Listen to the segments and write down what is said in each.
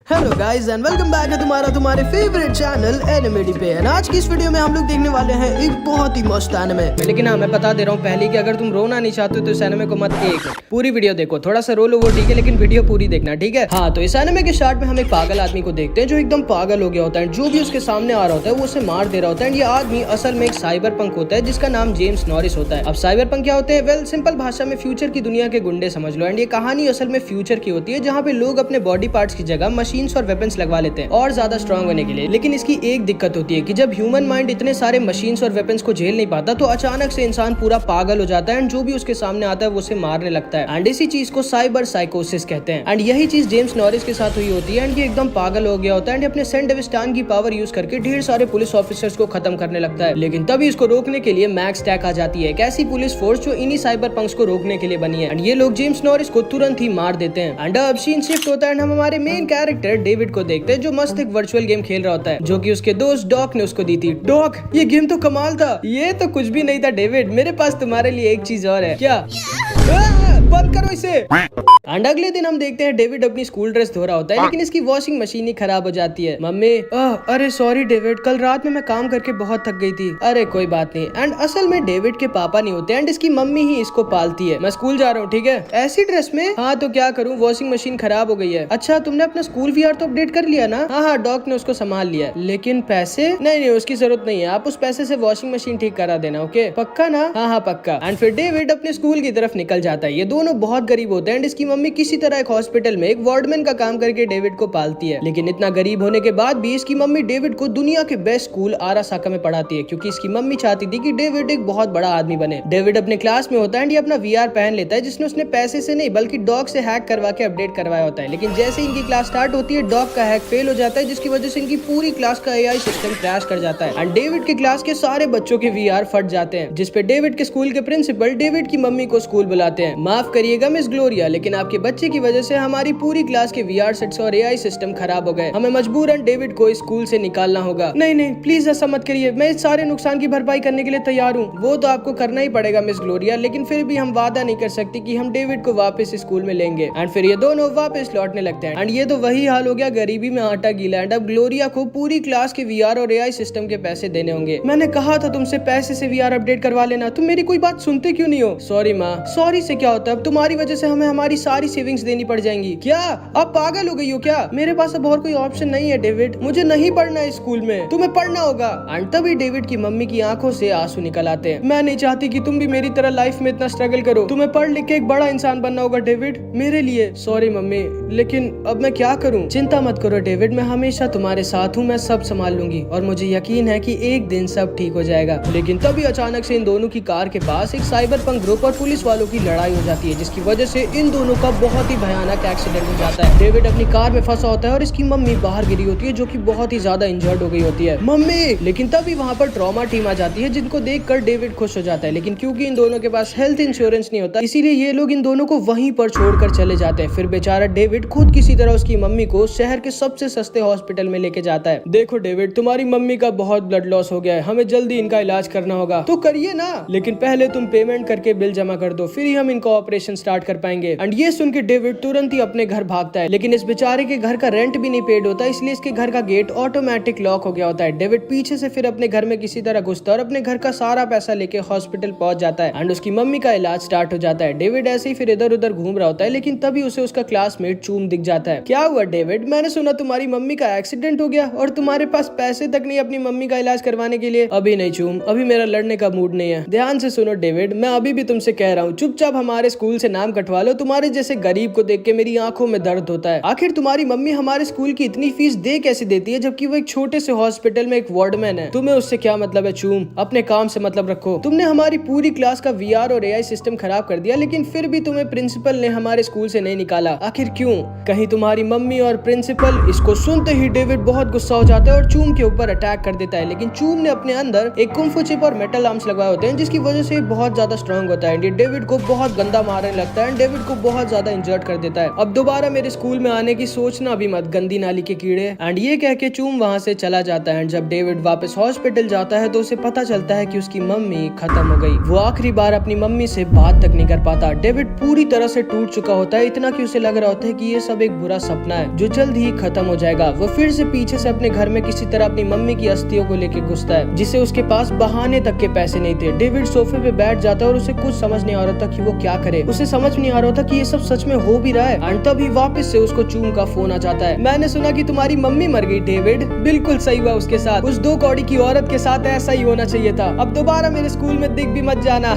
Hello guys and welcome back है तुम्हारे favourite channel एनिमेडी पे। आज की इस वीडियो में हम लोग देखने वाले हैं एक बहुत ही मस्त एनिमे। लेकिन हाँ, मैं बता दे रहा हूँ पहले कि अगर तुम रोना नहीं चाहते हो तो इस एनिमे को मत पूरी वीडियो देखो। थोड़ा सा रो लो वो ठीक है, लेकिन वीडियो पूरी देखना, ठीक है। हाँ, तो इस एनिमे के स्टार्ट में हम एक पागल आदमी को देखते हैं जो एकदम पागल हो गया होता है। जो भी उसके सामने आ रहा होता है वो उसे मार दे रहा होता है। ये आदमी असल में एक साइबर पंक होता है जिसका नाम जेम्स नॉरिस होता है। अब साइबर पंक क्या होते हैं? वेल, सिंपल भाषा में फ्यूचर की दुनिया के गुंडे समझ लो। एंड ये कहानी असल में फ्यूचर की होती है जहाँ पे लोग अपने बॉडी पार्ट्स की जगह मशीन्स और वेपन्स लगवा लेते हैं और ज्यादा स्ट्रांग होने के लिए। लेकिन इसकी एक दिक्कत होती है कि जब ह्यूमन माइंड इतने सारे मशीन्स और वेपन्स को झेल नहीं पाता तो अचानक से इंसान पूरा पागल हो जाता है एंड जो भी उसके सामने आता है वो उसे मारने लगता है। एंड इसी चीज को साइबर साइकोसिस कहते हैं। एंड यही चीज जेम्स नॉरिस के साथ हुई होती है। एंड ये एकदम पागल हो गया होता है एंड अपने सेंट डेविस्टान की पावर यूज करके ढेर सारे पुलिस ऑफिसर्स को खत्म करने लगता है। लेकिन तभी इसको रोकने के लिए मैक्स टैक आ जाती है, एक ऐसी पुलिस फोर्स जो इन्हीं साइबर पंक्स को रोकने के लिए बनी है। एंड ये लोग जेम्स नॉरिस को तुरंत ही मार देते हैं। एंड अब सीन शिफ्ट होता है एंड हम हमारे मेन कैरेक्टर डेविड को देखते हैं जो मस्त एक वर्चुअल गेम खेल रहा होता है जो कि उसके दोस्त डॉक ने उसको दी थी। डॉक, ये गेम तो कमाल था। ये तो कुछ भी नहीं था डेविड, मेरे पास तुम्हारे लिए एक चीज और है। क्या? बंद करो इसे। एंड अगले दिन हम देखते हैं डेविड अपनी स्कूल ड्रेस धो रहा होता है लेकिन इसकी वॉशिंग मशीन ही खराब हो जाती है। मम्मी, अरे सॉरी डेविड, कल रात में मैं काम करके बहुत थक गई थी। अरे कोई बात नहीं। एंड असल में डेविड के पापा नहीं होते एंड इसकी मम्मी ही इसको पालती है। मैं स्कूल जा रहा हूँ, ठीक है? ऐसी ड्रेस में? हाँ तो क्या करूँ, वॉशिंग मशीन खराब हो गई है। अच्छा, तुमने अपना स्कूल वीआर तो अपडेट कर लिया ना? हाँ, डॉक ने उसको संभाल लिया। लेकिन पैसे? नहीं, उसकी जरूरत नहीं है। आप उस पैसे से वॉशिंग मशीन ठीक करा देना, ओके? पक्का ना? हाँ पक्का। एंड फिर डेविड अपने स्कूल की तरफ निकल जाता है। ये दोनों बहुत गरीब होते हैं एंड इसकी मम्मी किसी तरह एक हॉस्पिटल में एक वार्डमैन का काम करके डेविड को पालती है। लेकिन इतना गरीब होने के बाद भी इसकी मम्मी डेविड को दुनिया के बेस्ट स्कूल आरासाका में पढ़ाती है क्योंकि इसकी मम्मी चाहती थी कि डेविड एक बहुत बड़ा आदमी बने। डेविड अपने क्लास में होता है एंड ये अपना वीआर पहन लेता है जिसने उसने पैसे से नहीं बल्कि डॉग से हैक करवा के अपडेट करवाया होता है। लेकिन जैसे इनकी क्लास स्टार्ट होती है डॉग का हैक फेल हो जाता है जिसकी वजह से इनकी पूरी क्लास का एआई सिस्टम क्रैश कर जाता है एंड डेविड के क्लास के सारे बच्चों के वीआर फट जाते हैं। जिसपे डेविड के स्कूल के प्रिंसिपल डेविड की मम्मी को स्कूल बुलाते हैं। माफ करिएगा मिस ग्लोरिया, लेकिन आपके बच्चे की वजह से हमारी पूरी क्लास के वीआर सेट्स और एआई सिस्टम खराब हो गए। हमें मजबूरन डेविड को स्कूल से निकालना होगा। नहीं प्लीज ऐसा मत करिए, मैं इस सारे नुकसान की भरपाई करने के लिए तैयार हूँ। वो तो आपको करना ही पड़ेगा मिस ग्लोरिया, लेकिन फिर भी हम वादा नहीं कर सकते कि हम डेविड को वापस स्कूल में लेंगे। एंड फिर ये दोनों वापस लौटने लगते हैं। एंड ये तो वही हाल हो गया गरीबी में आटा गीला। एंड अब ग्लोरिया को पूरी क्लास के वीआर और एआई सिस्टम के पैसे देने होंगे। मैंने कहा था तुमसे पैसे से वीआर अपडेट करवा लेना, तुम मेरी कोई बात सुनते क्यों नहीं हो? सॉरी माँ। सॉरी से क्या होता है? अब तुम्हारी वजह से हमें हमारी सारी सेविंग्स देनी पड़ जाएंगी। क्या आप पागल हो गई हो क्या? मेरे पास अब और कोई ऑप्शन नहीं है डेविड, मुझे नहीं पढ़ना है स्कूल में, तुम्हें पढ़ना होगा। एंड तभी डेविड की मम्मी की आंखों से आंसू निकल आते हैं। मैं नहीं चाहती कि तुम भी मेरी तरह लाइफ में इतना स्ट्रगल करो, तुम्हें पढ़ लिख के एक बड़ा इंसान बनना होगा डेविड, मेरे लिए। सॉरी मम्मी, लेकिन अब मैं क्या करूं? चिंता मत करो डेविड, मैं हमेशा तुम्हारे साथ हूँ, मैं सब संभाल लूंगी और मुझे यकीन है कि एक दिन सब ठीक हो जाएगा। लेकिन तभी अचानक से इन दोनों की कार के पास एक साइबर पंक ग्रुप और पुलिस वालों की लड़ाई हो जाती है जिसकी वजह से इन दोनों का बहुत ही भयानक एक्सीडेंट हो जाता है। डेविड अपनी कार में फंसा होता है और इसकी मम्मी बाहर गिरी होती है जो कि बहुत ही ज्यादा इंजर्ड हो गई होती है। मम्मी! लेकिन तभी वहाँ पर ट्रॉमा टीम आ जाती है जिनको देखकर डेविड खुश हो जाता है। लेकिन क्योंकि इन दोनों के पास हेल्थ इंश्योरेंस नहीं होता इसीलिए ये लोग इन दोनों को वहीं पर छोड़कर चले जाते हैं। फिर बेचारा डेविड खुद किसी तरह उसकी मम्मी को शहर के सबसे सस्ते हॉस्पिटल में लेके जाता है। देखो डेविड, तुम्हारी मम्मी का बहुत ब्लड लॉस हो गया है, हमें जल्दी इनका इलाज करना होगा। तो करिए ना, लेकिन पहले तुम पेमेंट करके बिल जमा कर दो, फिर ही हम इनका ऑपरेशन स्टार्ट कर पाएंगे। एंड ये सुन के डेविड तुरंत ही अपने घर भागता है। लेकिन इस बेचारे के घर का रेंट भी नहीं पेड होता इसलिए इसके घर का गेट ऑटोमेटिक लॉक हो गया होता है। डेविड पीछे से फिर अपने घर में किसी तरह घुसता है और अपने घर का सारा पैसा लेके हॉस्पिटल पहुंच जाता है एंड उसकी मम्मी का इलाज स्टार्ट हो जाता है। डेविड ऐसे ही फिर इधर उधर घूम रहा होता है लेकिन तभी उसे उसका क्लासमेट चूम दिख जाता है। क्या हुआ डेविड? मैंने सुना तुम्हारी मम्मी का एक्सीडेंट हो गया और तुम्हारे पास पैसे तक नहीं अपनी मम्मी का इलाज करवाने के लिए। अभी नहीं चूम, अभी मेरा लड़ने का मूड नहीं है। ध्यान से सुनो डेविड, मैं अभी भी तुमसे कह रहा हूँ चुपचाप हमारे स्कूल से नाम कटवा लो। तुम्हारे जैसे गरीब को देख के मेरी आंखों में दर्द होता है। आखिर तुम्हारी मम्मी हमारे स्कूल की इतनी फीस दे कैसे देती है जबकि वो एक छोटे से हॉस्पिटल में एक वार्डमैन है? तुम्हें उससे क्या मतलब है? चूम, अपने काम से मतलब रखो। तुमने हमारी पूरी क्लास का वीआर और एआई सिस्टम खराब कर दिया लेकिन फिर भी तुम्हें प्रिंसिपल ने हमारे स्कूल से नहीं निकाला। आखिर क्यों? कहीं तुम्हारी मम्मी और प्रिंसिपल? इसको सुनते ही डेविड बहुत गुस्सा हो जाता है और चूम के ऊपर अटैक कर देता है। लेकिन चूम ने अपने अंदर एक कुंफू चिप और मेटल आर्म्स लगाए होते हैं जिसकी वजह से बहुत ज्यादा स्ट्रांग होता है। डेविड को बहुत गंदा मारने लगता है, डेविड को बहुत ज्यादा इंजर्ड कर देता है। अब दोबारा मेरे स्कूल में आने की सोचना भी मत, गंदी नाली के कीड़े। एंड ये कह के चूम वहाँ से चला जाता है। एंड जब डेविड वापस हॉस्पिटल जाता है तो उसे पता चलता है कि उसकी मम्मी खत्म हो गई। वो आखिरी बार अपनी मम्मी से बात तक नहीं कर पाता। डेविड पूरी तरह से टूट चुका होता है, इतना कि उसे लग रहा होता है कि ये सब एक बुरा सपना है जो जल्द ही खत्म हो जाएगा। वो फिर से पीछे से अपने घर में किसी तरह अपनी मम्मी की अस्थियों को लेके घुसता है, जिसे उसके पास बहाने तक के पैसे नहीं थे। डेविड सोफे पे बैठ जाता है और उसे कुछ समझ नहीं आ रहा था कि वो क्या करे। उसे समझ नहीं आ रहा था कि ये सब सच में हो भी रहा है। एंड तभी वापस से उसको चूम का फोन आ जाता है। मैंने सुना कि तुम्हारी मम्मी मर गई डेविड। बिल्कुल सही हुआ उसके साथ, उस 2 कौड़ी की औरत के साथ ऐसा ही होना चाहिए था। अब दोबारा मेरे स्कूल में दिख भी मत जाना।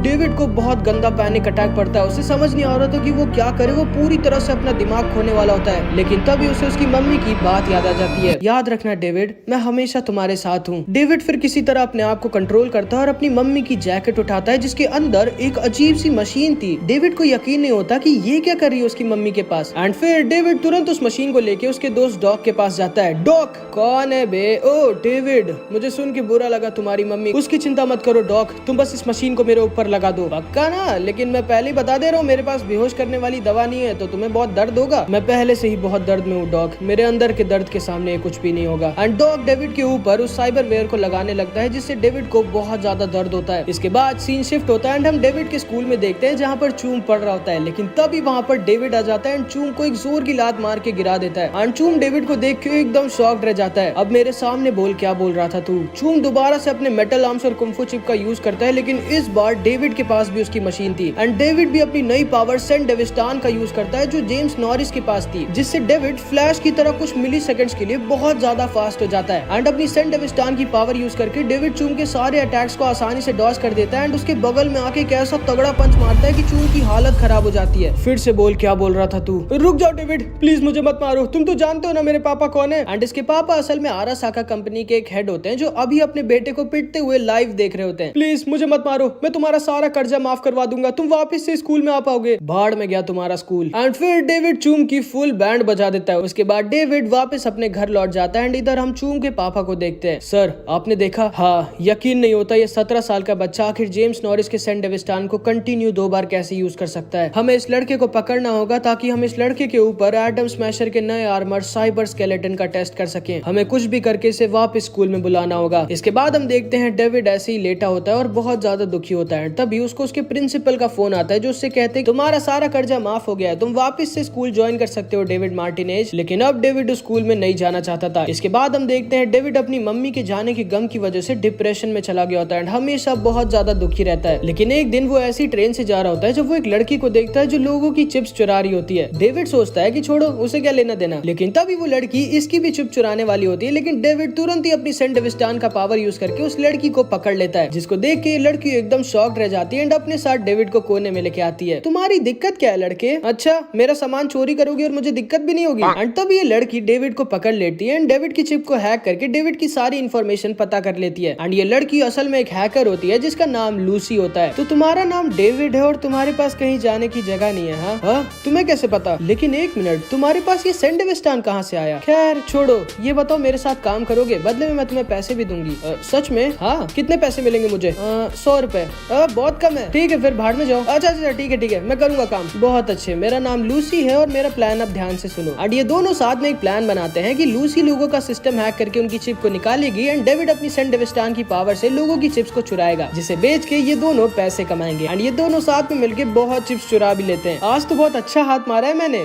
डेविड को बहुत गंदा पैनिक अटैक पड़ता है। उसे समझ नहीं आ रहा था कि वो क्या करे। वो पूरी तरह से अपना दिमाग खोने वाला होता है, लेकिन तभी उसे उसकी मम्मी की बात याद आ जाती है। याद रखना डेविड, मैं हमेशा तुम्हारे साथ हूँ। डेविड फिर किसी तरह अपने आप को कंट्रोल करता है और अपनी मम्मी की जैकेट उठाता है जिसके अंदर एक अजीब सी मशीन थी। डेविड को यकीन नहीं होता कि ये क्या कर रही है उसकी मम्मी के पास। एंड फिर डेविड तुरंत उस मशीन को लेके उसके दोस्त डॉक के पास जाता है। डॉक, कौन है बे? ओ डेविड, मुझे सुन के बुरा लगा तुम्हारी मम्मी। उसकी चिंता मत करो डॉक, तुम बस इस मशीन को मेरे ऊपर लगा दो। पक्का ना? लेकिन मैं पहले ही बता दे रहा हूँ, मेरे पास बेहोश करने वाली दवा नहीं है तो तुम्हें बहुत दर्द होगा। मैं पहले से ही बहुत दर्द में हूँ डॉक, मेरे अंदर के दर्द के सामने कुछ भी नहीं होगा। एंड डॉक डेविड के ऊपर उस साइबरवेयर को लगाने लगता है जिससे डेविड को बहुत ज्यादा दर्द होता है। इसके बाद सीन शिफ्ट होता है एंड हम डेविड के स्कूल में देखते हैं जहाँ पर चूम पढ़ रहा होता है। लेकिन तभी वहाँ पर डेविड आ जाता है एंड चूम को एक जोर की लात मार के गिरा देता है। एंड चूम डेविड को देख के एकदम शॉक्ड रह जाता है। अब मेरे सामने बोल, क्या बोल रहा था तू? चूम दोबारा से अपने मेटल आर्म्स और कुंफू चिप का यूज करता है, लेकिन इस बार डेविड के पास भी उसकी मशीन थी। एंड डेविड भी अपनी नई पावर सेंट डेविस्टान का यूज करता है जो जेम्स नॉरिस के पास थी, जिससे डेविड फ्लैश की तरह कुछ मिली सेकंड्स के लिए बहुत ज्यादा फास्ट हो जाता है। एंड अपनी सेंट डेविस्टान की पावर यूज करके डेविड चूम के सारे अटैक्स को आसानी से डॉज कर देता है एंड उसके बगल में आके कैसा तगड़ा पंच मारता है कि चूम की हालत खराब हो जाती है। फिर से बोल, क्या बोल रहा था तू? रुक जाओ डेविड, प्लीज मुझे मत मारो, तुम तो जानते हो ना मेरे पापा कौन है। एंड इसके पापा असल में आरासाका कंपनी के एक हेड होते हैं जो अभी अपने बेटे को पिटते हुए लाइव देख रहे होते हैं। प्लीज मुझे मत मारो, मैं तुम्हारा सारा कर्जा माफ करवा दूंगा, तुम वापस से स्कूल में आ पाओगे। भाड़ में गया तुम्हारा स्कूल। एंड फिर डेविड चूम की फुल बैंड बजा देता है। उसके बाद डेविड वापस अपने घर लौट जाता है एंड इधर हम चूम के पापा को देखते हैं। सर आपने देखा? हाँ, यकीन नहीं होता ये 17 साल का बच्चा आखिर जेम्स नॉरिस के सेंट डेविस्टान को कंटिन्यू 2 बार कैसे यूज कर सकता है। हमें इस लड़के को पकड़ना होगा ताकि हम इस लड़के के ऊपर एडम स्मैशर के नए आर्मर साइबर स्केलेटन का टेस्ट कर सकें। हमें कुछ भी करके इसे वापस स्कूल में बुलाना होगा। इसके बाद हम देखते हैं डेविड ऐसे ही लेटा होता है और बहुत ज्यादा दुखी होता है। तभी उसको उसके प्रिंसिपल का फोन आता है जो उससे कहते हैं तुम्हारा सारा कर्जा माफ हो गया है, तुम वापस से स्कूल ज्वाइन कर सकते हो डेविड मार्टिनेज। लेकिन अब डेविड उस स्कूल में नहीं जाना चाहता था। इसके बाद हम देखते हैं डेविड अपनी मम्मी के जाने के गम की वजह से डिप्रेशन में चला गया होता है एंड हमेशा बहुत ज्यादा दुखी रहता है। लेकिन एक दिन वो ऐसी ट्रेन से जा रहा होता है जब वो एक लड़की को देखता है जो लोगों की चिप्स चुरा रही होती है। डेविड सोचता है कि छोड़ो, उसे क्या लेना देना। लेकिन तभी वो लड़की इसकी भी चिप चुराने वाली होती है। लेकिन डेविड तुरंत ही अपनी सेंट डेविस्टान का पावर यूज करके उस लड़की को पकड़ लेता है, जिसको देख के लड़की एकदम शॉक्ड रह जाती है एंड अपने साथ डेविड को कोने में लेके आती है। तुम्हारी दिक्कत क्या है लड़के? अच्छा, मेरा सामान चोरी करोगे और मुझे दिक्कत भी नहीं होगी। एंड तब ये लड़की डेविड को पकड़ लेती है एंड डेविड की चिप को हैक करके डेविड की सारी इन्फॉर्मेशन पता कर लेती है। एंड ये लड़की असल में एक हैकर होती है जिसका नाम लूसी होता है। तो तुम्हारा नाम डेविड है और तुम्हारे पास कहीं जाने की जगह नहीं है? हाँ, तुम्हें कैसे पता? लेकिन एक मिनट, तुम्हारे पास ये सेंट डेविस्टान कहाँ से आया? खैर छोड़ो, ये बताओ मेरे साथ काम करोगे? बदले में मैं तुम्हें पैसे भी दूंगी। सच में? हाँ, कितने पैसे मिलेंगे मुझे? 100 रुपए। बहुत कम है। ठीक है फिर भाड़ में जाओ। अच्छा ठीक है, मैं करूंगा काम। बहुत अच्छे, मेरा नाम लूसी है और मेरा प्लान अब ध्यान से सुनो। और ये दोनों साथ में एक प्लान बनाते हैं कि लूसी लोगों का सिस्टम हैक करके उनकी चिप को निकालेगी एंड डेविड अपनी सेंट डेविस्टान की पावर से लोगों की चिप्स को चुराएगा, जिसे बेच के ये दोनों पैसे कमाएंगे। एंड ये दोनों साथ में मिलकर बहुत चिप्स चुरा भी लेते हैं। आज तो बहुत अच्छा हाथ मारा है मैंने।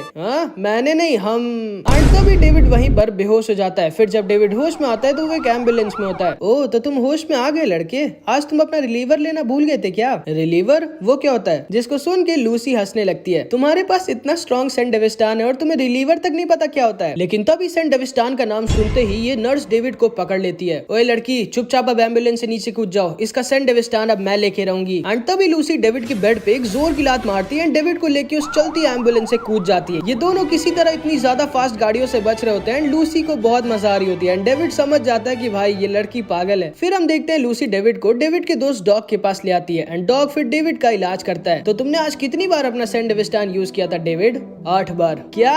मैंने नहीं, हम। एंड तभी डेविड वहीं पर बेहोश हो जाता है। फिर जब डेविड होश में आता है तो वो एक एम्बुलेंस में होता है। ओह, तो तुम होश में आ गए लड़के। आज तुम अपना रिलीवर लेना भूल गए थे क्या? रिलीवर? वो क्या होता है? जिसको सुन के लूसी हंसने लगती है। तुम्हारे पास इतना स्ट्रॉन्ग सेंट डेविस्टान है और तुम्हें रिलीवर तक नहीं पता क्या होता है। लेकिन तभी सेंट डेविस्टान का नाम सुनते ही ये नर्स डेविड को पकड़ लेती है। ओए लड़की, चुपचाप अब एम्बुलेंस से नीचे कूद जाओ, इसका सेंट डेविस्टान अब मैं लेके रहूंगी। एंड तभी लूसी डेविड के बेड पे एक जोर की लात मारती है एंड डेविड को लेके उस चलती एम्बुलेंस से कूद जाती है। ये दोनों किसी तरह इतनी ज्यादा फास्ट गाड़ियों से बच रहे होते हैं। लूसी को बहुत मजा आ रही होती है एंड डेविड समझ जाता है कि भाई ये लड़की पागल है। फिर हम देखते हैं लूसी डेविड को डेविड के दोस्त डॉग के पास ले आती है एंड डॉग फिर डेविड का इलाज करता है। तो तुमने आज कितनी बार अपना सेंडविस्टान यूज किया था डेविड? 8 बार। क्या?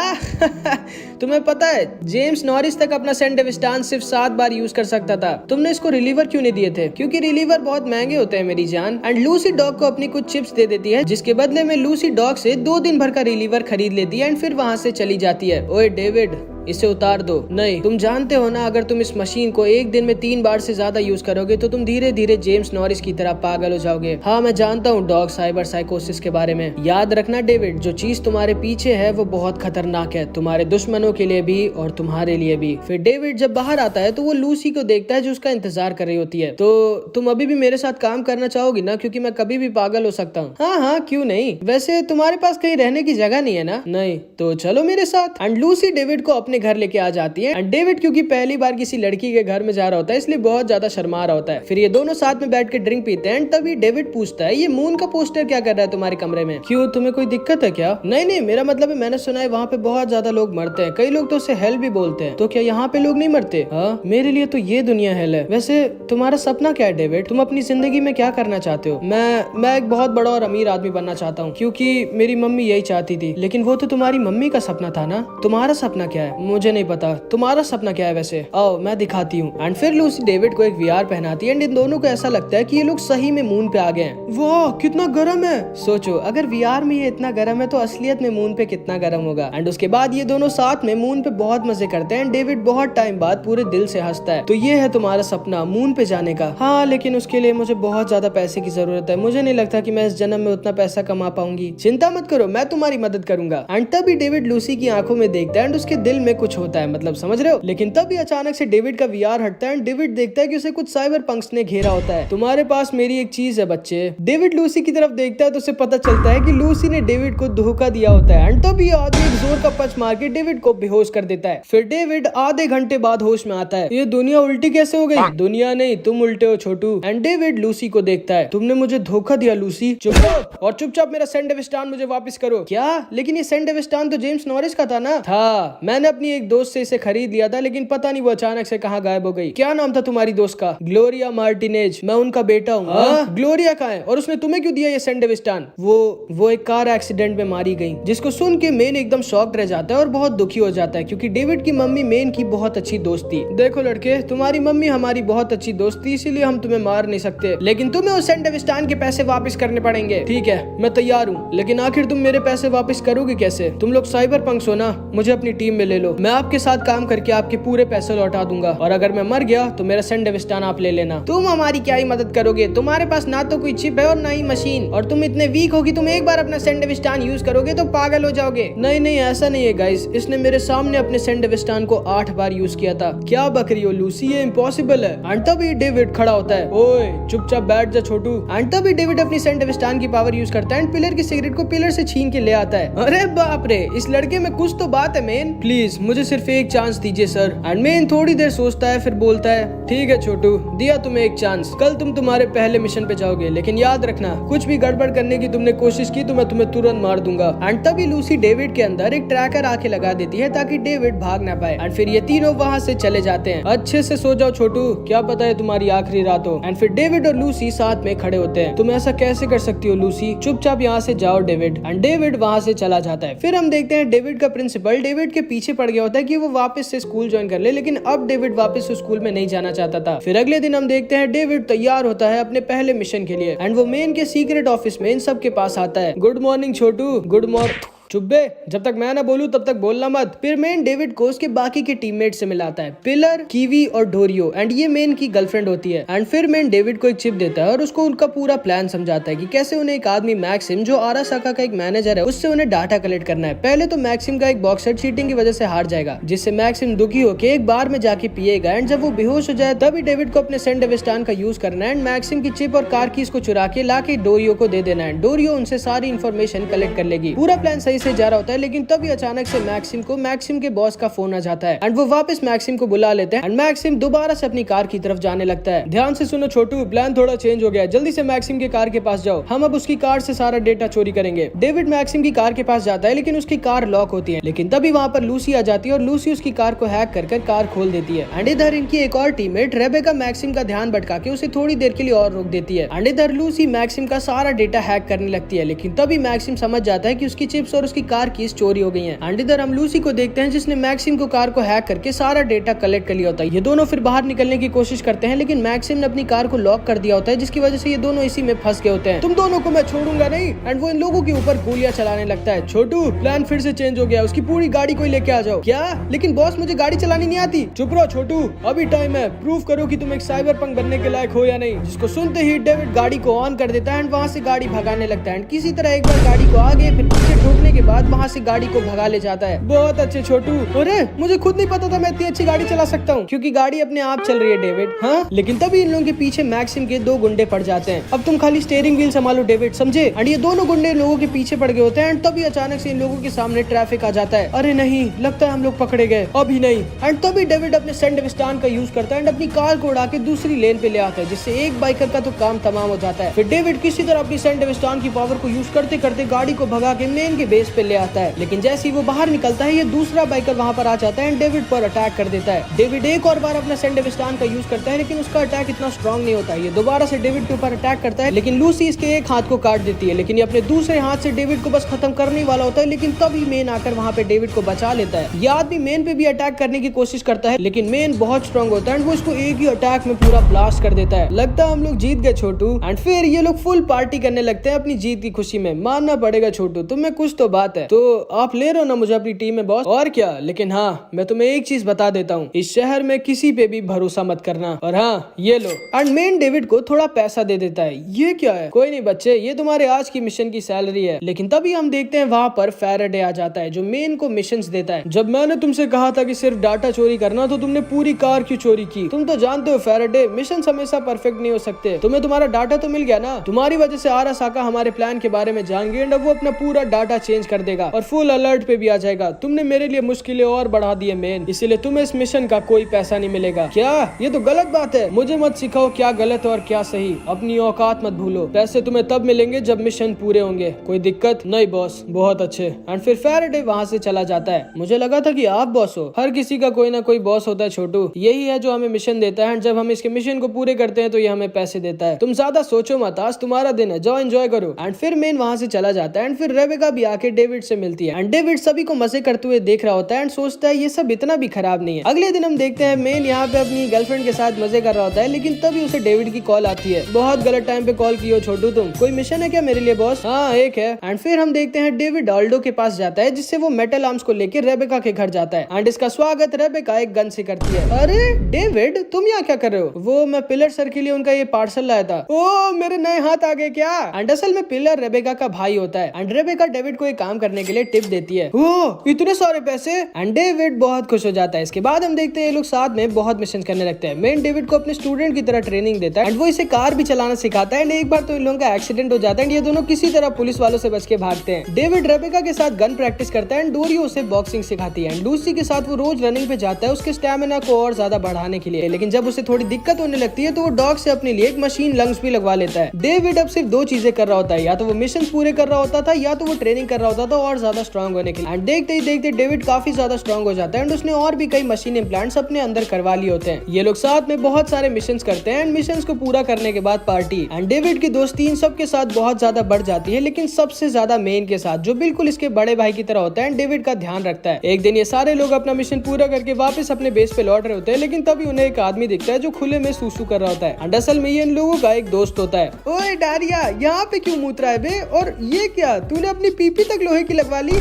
तुम्हें पता है जेम्स नॉरिस तक अपना सेंडविस्टान सिर्फ 7 बार यूज कर सकता था। तुमने इसको रिलीवर क्यों नहीं दिए थे? क्योंकि रिलीवर बहुत महंगे होते हैं मेरी जान। एंड लूसी डॉग को अपनी कुछ चिप्स दे देती है, जिसके बदले में लूसी डॉग से 2 दिन भर का रिलीवर खरीद लेती है एंड फिर वहाँ से चली जाती है। ओए डेविड, इसे उतार दो। नहीं, तुम जानते हो ना, अगर तुम इस मशीन को एक दिन में 3 बार से ज्यादा यूज करोगे तो तुम धीरे धीरे जेम्स नॉरिस की तरह पागल हो जाओगे। हाँ, मैं जानता हूँ डॉग साइबर साइकोसिस के बारे में। याद रखना डेविड, जो चीज तुम्हारे पीछे है वो बहुत खतरनाक है, तुम्हारे दुश्मनों के लिए भी और तुम्हारे लिए भी। फिर डेविड जब बाहर आता है तो वो लूसी को देखता है जो उसका इंतजार कर रही होती है। तो तुम अभी भी मेरे साथ काम करना चाहोगी ना? क्योंकि मैं कभी भी पागल हो सकता हूँ। हाँ हाँ, क्यों नहीं। वैसे तुम्हारे पास कहीं रहने की जगह नहीं है ना? नहीं, तो चलो मेरे साथ। एंड लूसी डेविड को अपने घर लेके आ जाती है। एंड डेविड क्योंकि पहली बार किसी लड़की के घर में जा रहा होता है इसलिए बहुत ज्यादा शर्मा रहा होता है। फिर ये दोनों साथ में बैठ के ड्रिंक पीते हैं। तभी डेविड पूछता है, ये मून का पोस्टर क्या कर रहा है तुम्हारे कमरे में? क्यों, तुम्हें कोई दिक्कत है क्या? नहीं नहीं, मेरा मतलब है मैंने सुना है वहाँ पे बहुत ज्यादा लोग मरते हैं, कई लोग तो उसे हेल भी बोलते हैं। तो क्या यहाँ पे लोग नहीं मरते? हाँ, मेरे लिए तो ये दुनिया हेल है। वैसे तुम्हारा सपना क्या है डेविड? तुम अपनी जिंदगी में क्या करना चाहते हो? मैं एक बहुत बड़ा और अमीर आदमी बनना चाहता हूँ, क्योंकि मेरी मम्मी यही चाहती थी। लेकिन वो तो तुम्हारी मम्मी का सपना था ना। तुम्हारा सपना क्या है? मुझे नहीं पता। तुम्हारा सपना क्या है वैसे? आओ मैं दिखाती हूँ। एंड फिर लूसी डेविड को एक वीआर पहनाती है एंड इन दोनों को ऐसा लगता है कि ये लोग सही में मून पे आ गए हैं। वाह, कितना गर्म है। सोचो, अगर वीआर में ये इतना गर्म है तो असलियत में मून पे कितना गर्म होगा। एंड उसके बाद ये दोनों साथ में मून पे बहुत मजे करते हैं। डेविड बहुत टाइम बाद पूरे दिल से हंसता है। तो ये है तुम्हारा सपना, मून पे जाने का? हाँ, लेकिन उसके लिए मुझे बहुत ज्यादा पैसे की जरूरत है। मुझे नहीं लगता कि मैं इस जन्म में उतना पैसा कमा पाऊंगी। चिंता मत करो, मैं तुम्हारी मदद करूंगा। एंड तभी डेविड लूसी की आंखों में देखता है एंड उसके दिल में कुछ होता है, मतलब समझ रहे हो। लेकिन तभी अचानक से डेविड का वीआर हटता है एंड डेविड देखता है कि उसे कुछ साइबर पंक्स ने घेरा होता है। तुम्हारे पास मेरी एक चीज है बच्चे। डेविड लूसी की तरफ देखता है तो उसे पता चलता है कि लूसी ने डेविड को धोखा दिया होता है। एंड तभी आदमी एक जोर का पंच मार के डेविड को बेहोश कर देता है। फिर डेविड आधे घंटे बाद होश में आता है। ये दुनिया उल्टी कैसे हो गई? दुनिया नहीं, तुम उल्टे हो छोटू। एंड डेविड लूसी को देखता है। तुमने मुझे धोखा दिया लूसी। चुप रहो और चुपचाप मेरा सेंडविस्टान मुझे वापस करो। क्या? लेकिन ये सेंडविस्टान तो जेम्स नॉरिस का था ना? था, मैंने अपनी एक दोस्त से इसे खरीद लिया था, लेकिन पता नहीं वो अचानक से कहाँ गायब हो गई। क्या नाम था तुम्हारी दोस्त का? Gloria Martinez. मैं उनका बेटा हूँ। ग्लोरिया कहाँ है और उसने तुम्हें क्यों दिया ये सेंडविस्टान? वो एक कार एक्सीडेंट में मारी गई। जिसको सुन के मेन एकदम शॉक्ड रह जाता है और बहुत दुखी हो जाता है, क्योंकि डेविड की मम्मी मेन की बहुत अच्छी दोस्त थी। देखो लड़के, तुम्हारी मम्मी हमारी बहुत अच्छी दोस्त थी, इसीलिए हम तुम्हें मार नहीं सकते, लेकिन तुम्हें उस सेंडविस्टान के पैसे वापस करने पड़ेंगे। ठीक है, मैं तैयार हूँ, लेकिन आखिर तुम मेरे पैसे वापस करोगे कैसे? तुम लोग साइबर पंक्स हो ना, मुझे अपनी टीम में ले लो। मैं आपके साथ काम करके आपके पूरे पैसे लौटा दूंगा, और अगर मैं मर गया तो मेरा सेंडविस्टान आप ले लेना। तुम हमारी क्या ही मदद करोगे? तुम्हारे पास ना तो कोई चिप है और ना ही मशीन, और तुम इतने वीक हो कि तुम एक बार अपना सेंडविस्टान यूज करोगे तो पागल हो जाओगे। नहीं नहीं, ऐसा नहीं है गाइस, इसने मेरे सामने अपने सेंडविस्टान को 8 बार यूज किया था। क्या बक रही हो लूसी, ये इम्पॉसिबल है। एंड तभी डेविड खड़ा होता है। ओए चुपचाप बैठ जा छोटू। एंड तभी डेविड अपनी सेंडविस्टान की पावर यूज करता है एंड पिलर की सिगरेट को पिलर से छीन के ले आता है। अरे बाप रे, इस लड़के में कुछ तो बात है मेन। प्लीज मुझे सिर्फ एक चांस दीजिए सर। एंड मेन थोड़ी देर सोचता है, फिर बोलता है, ठीक है छोटू, दिया तुम्हें एक चांस। कल तुम तुम्हारे पहले मिशन पे जाओगे, लेकिन याद रखना कुछ भी गड़बड़ करने की तुमने कोशिश की तो मैं तुम्हें तुरंत मार दूंगा। एंड तभी लूसी डेविड के अंदर एक ट्रैकर आके लगा देती है ताकि डेविड भाग ना पाए। एंड फिर ये तीनों वहाँ से चले जाते हैं। अच्छे से सो जाओ छोटू, क्या पता है तुम्हारी आखिरी रात हो। एंड फिर डेविड और लूसी साथ में खड़े होते हैं। तुम ऐसा कैसे कर सकती हो लूसी? चुपचाप यहाँ से जाओ डेविड। एंड डेविड वहाँ से चला जाता है। फिर हम देखते हैं डेविड का प्रिंसिपल डेविड के पीछे पड़ गया होता है कि वो वापस से स्कूल ज्वाइन कर ले, लेकिन अब डेविड वापस उस स्कूल में नहीं जाना चाहता था। फिर अगले दिन हम देखते हैं डेविड तैयार होता है अपने पहले मिशन के लिए। एंड वो मेन के सीक्रेट ऑफिस में इन सब के पास आता है। Good morning Chhotu. Good morning. चुप बे, जब तक मैं ना बोलूं तब तक बोलना मत। फिर मेन डेविड को उसके बाकी के टीममेट से मिलाता है, पिलर, कीवी और डोरियो। एंड ये मेन की गर्लफ्रेंड होती है। एंड फिर मेन डेविड को एक चिप देता है और उसको उनका पूरा प्लान समझाता है कि कैसे उन्हें एक आदमी मैक्सिम, जो आरासाका का एक मैनेजर है, उससे उन्हें डाटा कलेक्ट करना है। पहले तो मैक्सिम का एक बॉक्सर चीटिंग की वजह से हार जाएगा, जिससे मैक्सिम दुखी होकर एक बार में जाके पिएगा। एंड जब वो बेहोश हो जाए तभी डेविड को अपने सेंडविस्टान का यूज करना है एंड मैक्सिम की चिप और कार कीज को चुरा के लाके डोरियो को दे देना है। डोरियो उनसे सारी इन्फॉर्मेशन कलेक्ट कर लेगी। पूरा प्लान सही सही से जा रहा होता है, लेकिन तभी अचानक से मैक्सिम के बॉस का फोन आ जाता है एंड वो वापस मैक्सिम को बुला लेते हैं एंड मैक्सिम दोबारा से अपनी कार की तरफ जाने लगता है। ध्यान से सुनो छोटू, प्लान थोड़ा चेंज हो गया, जल्दी से मैक्सिम के कार के पास जाओ, हम अब उसकी कार से सारा डेटा चोरी करेंगे। डेविड मैक्सिम की कार के पास जाता है, लेकिन उसकी कार लॉक होती है। लेकिन तभी वहाँ पर लूसी आ जाती है और लूसी उसकी कार को हैक कर कार खोल देती है एंड इधर इनकी एक और टीममेट रेबेका मैक्सिम का ध्यान भटका के उसे थोड़ी देर के लिए और रोक देती है एंड इधर लूसी मैक्सिम का सारा डेटा हैक करने लगती है। लेकिन तभी मैक्सिम समझ जाता है कि उसकी चिप्स और उसकी कार कीज चोरी हो गई हैं एंड इधर हम लूसी को देखते हैं जिसने मैक्सिम को कार को हैक करके सारा डेटा कलेक्ट कर लिया होता है। ये दोनों फिर बाहर निकलने की कोशिश करते हैं, लेकिन मैक्सिम ने अपनी कार को लॉक कर दिया होता है, जिसकी वजह से ये दोनों इसी में फंस गए होते हैं। तुम दोनों को मैं छोड़ूंगा नहीं एंड वो इन लोगों के ऊपर गोलियां चलाने लगता है। छोटू, प्लान फिर से चेंज हो गया, उसकी पूरी गाड़ी को लेके आ जाओ। क्या? लेकिन बॉस मुझे गाड़ी चलानी नहीं आती। चुप रहो छोटू, अभी टाइम है, प्रूव करो कि तुम एक साइबर पंक बनने के लायक हो या नहीं। जिसको सुनते ही डेविड गाड़ी को ऑन कर देता है एंड वहाँ से गाड़ी भगाने लगता है। किसी तरह एक बार गाड़ी को आगे फिर पीछे ठोकने के बाद वहाँ से गाड़ी को भगा ले जाता है। बहुत अच्छे छोटू। अरे मुझे खुद नहीं पता था मैं इतनी अच्छी गाड़ी चला सकता हूँ, क्योंकि गाड़ी अपने आप चल रही है डेविड। हाँ, लेकिन तभी इन लोगों के पीछे मैक्सिम के दो गुंडे पड़ जाते हैं। अब तुम खाली स्टीयरिंग व्हील संभालो डेविड, समझे? एंड ये दोनों गुंडे लोगों के पीछे पड़ गए होते हैं एंड तभी अचानक से इन लोगों के सामने ट्रैफिक आ जाता है। अरे नहीं, लगता है हम लोग पकड़े गए। अभी नहीं। एंड तभी डेविड अपने सैंडविस्टान का यूज करता है एंड अपनी कार को उड़ा के दूसरी लेन पे ले आता है, जिससे एक बाइकर का तो काम तमाम हो जाता है। फिर डेविड किसी तरह अपनी सैंडविस्टान की पावर को यूज करते करते गाड़ी को भगा के मेन के बेस पे ले आता है। लेकिन जैसे ही वो बाहर निकलता है, ये दूसरा बाइकर वहाँ पर आ जाता है एंड डेविड पर अटैक कर देता है। डेविड एक और बार अपना सैंडविस्टान का यूज करता है, लेकिन उसका अटैक इतना स्ट्रॉन्ग नहीं होता है। ये दोबारा से डेविड के ऊपर अटैक करता है, लेकिन लूसी इसके एक हाथ को काट देती है। लेकिन ये अपने दूसरे हाथ से डेविड को बस खत्म करने वाला होता है, लेकिन तभी मेन आकर वहाँ पे डेविड को बचा लेता है। ये आदमी मेन पे भी अटैक करने की कोशिश करता है, लेकिन मेन बहुत स्ट्रॉन्ग होता है एंड वो इसको एक ही अटैक में पूरा ब्लास्ट कर देता है। लगता है हम लोग जीत गए छोटू। एंड फिर ये लोग फुल पार्टी करने लगते हैं अपनी जीत की खुशी में। मानना पड़ेगा छोटू, तुम्हें कुछ तो बात है। तो आप ले रहे हो ना मुझे अपनी टीम में बॉस? और क्या, लेकिन हाँ मैं तुम्हें एक चीज बता देता हूँ, इस शहर में किसी पे भी भरोसा मत करना। और हाँ ये लो। एंड मेन डेविड को थोड़ा पैसा दे देता है। ये क्या है? कोई नहीं बच्चे, ये तुम्हारे आज की मिशन की सैलरी है। लेकिन तभी हम देखते हैं वहाँ पर फैराडे आ जाता है, जो मेन को मिशंस देता है। जब मैंने तुमसे कहा था कि सिर्फ डाटा चोरी करना, तो तुमने पूरी कार क्यों चोरी की? तुम तो जानते हो फैराडे, मिशन हमेशा परफेक्ट नहीं हो सकते। तुम्हें तुम्हारा डाटा तो मिल गया ना? तुम्हारी वजह से आरासाका हमारे प्लान के बारे में जान गई एंड अब वो अपना पूरा डाटा चेंज कर देगा और फुल अलर्ट पे भी आ जाएगा। तुमने मेरे लिए मुश्किलें और बढ़ा दी है मेन, इसीलिए तुम्हें इस मिशन का कोई पैसा नहीं मिलेगा। क्या? ये तो गलत बात है। मुझे मत सिखाओ क्या गलत और क्या सही, अपनी औकात मत भूलो। पैसे तुम्हें तब मिलेंगे जब मिशन पूरे होंगे। कोई दिक्कत नहीं बॉस? बहुत अच्छे। एंड फिर फैराडे वहाँ से चला जाता है। मुझे लगा था कि आप बॉस हो। हर किसी का कोई ना कोई बॉस होता है छोटू, यही है जो हमें मिशन देता है। जब हम इसके मिशन को पूरे करते हैं तो ये हमें पैसे देता है। तुम ज्यादा सोचो मत, आज तुम्हारा दिन है, जाओ एंजॉय करो। एंड फिर मेन वहाँ से चला जाता है एंड फिर रेबेका भी आके डेविड से मिलती है एंड डेविड सभी को मजे करते हुए देख रहा होता है एंड सोचता है ये सब इतना भी खराब नहीं है। अगले दिन हम देखते हैं मेन यहाँ पे अपनी गर्लफ्रेंड के साथ मजे कर रहा होता है, लेकिन तभी उसे डेविड की कॉल आती है। बहुत गलत टाइम पे कॉल की हो छोटू, तुम कोई मिशन है क्या मेरे लिए बॉस? हाँ एक है। एंड फिर हम देखते हैं डेविड ऑल्डो के पास जाता है, जिससे वो मेटल आर्म्स को लेकर रेबेका के घर जाता है एंड इसका स्वागत रेबेका एक गन से करती है। अरे डेविड, तुम यहाँ क्या कर रहे हो? वो मैं पिलर सर के लिए उनका ये पार्सल लाया था। ओ मेरे नए हाथ आ गए क्या? एंड असल में पिलर रेबेका का भाई होता है एंड रेबेका डेविड को एक काम करने के लिए टिप देती है। ओ इतने सारे पैसे? एंड डेविड बहुत खुश हो जाता है। इसके बाद हम देखते हैं ये लोग साथ में बहुत मिशन करने लगते हैं। मेन डेविड को अपने स्टूडेंट की तरह ट्रेनिंग देता है एंड वो इसे कार भी चलाना सिखाता है एंड एक बार तो इन लोगों का एक्सीडेंट हो जाता है एंड ये दोनों किसी तरह पुलिस वालों से बच के भागते हैं। डेविड रेबेका के साथ गन प्रैक्टिस करता है एंड डोरियो उसे बॉक्सिंग सिखाती है एंड लूसी के साथ वो रोज रनिंग पे जाता है उसके स्टैमिना को और ज्यादा बढ़ाने के लिए। लेकिन जब उसे थोड़ी दिक्कत होने लगती है तो वो डॉग से अपने लिए एक मशीन लंग्स भी लगवा लेता है। डेविड अब सिर्फ दो चीजें कर रहा होता है, या तो वो मिशन पूरे कर रहा होता था या तो वो ट्रेनिंग कर रहा होता था और ज्यादा स्ट्रॉन्ग होने के लिए। एंड देखते ही देखते डेविड काफी ज्यादा स्ट्रॉन्ग हो जाता है एंड उसने और भी कई मशीन इम्प्लांट्स अपने अंदर करवा लिए होते हैं। ये लोग साथ में बहुत सारे मिशन करते हैं एंड मिशन को पूरा करने के बाद पार्टी। एंड डेविड की दोस्ती इन सब के साथ बहुत ज्यादा बढ़ जाती है, लेकिन सबसे ज्यादा मेन के साथ, जो बिल्कुल इसके बड़े भाई की तरह होता है एंड डेविड का ध्यान रखता है। एक दिन ये सारे लोग अपना मिशन पूरा करके वापस अपने बेस पे लौट रहे होते हैं, लेकिन तभी उन्हें एक आदमी दिखता है जो खुले में सूसू कर रहा होता है एंड असल में ये इन लोगों का एक दोस्त होता है। ओए डारिया, यहाँ पे क्यों मूत रहा है बे? और ये क्या, तूने अपनी पीपी तक लोहे की लगवा ली?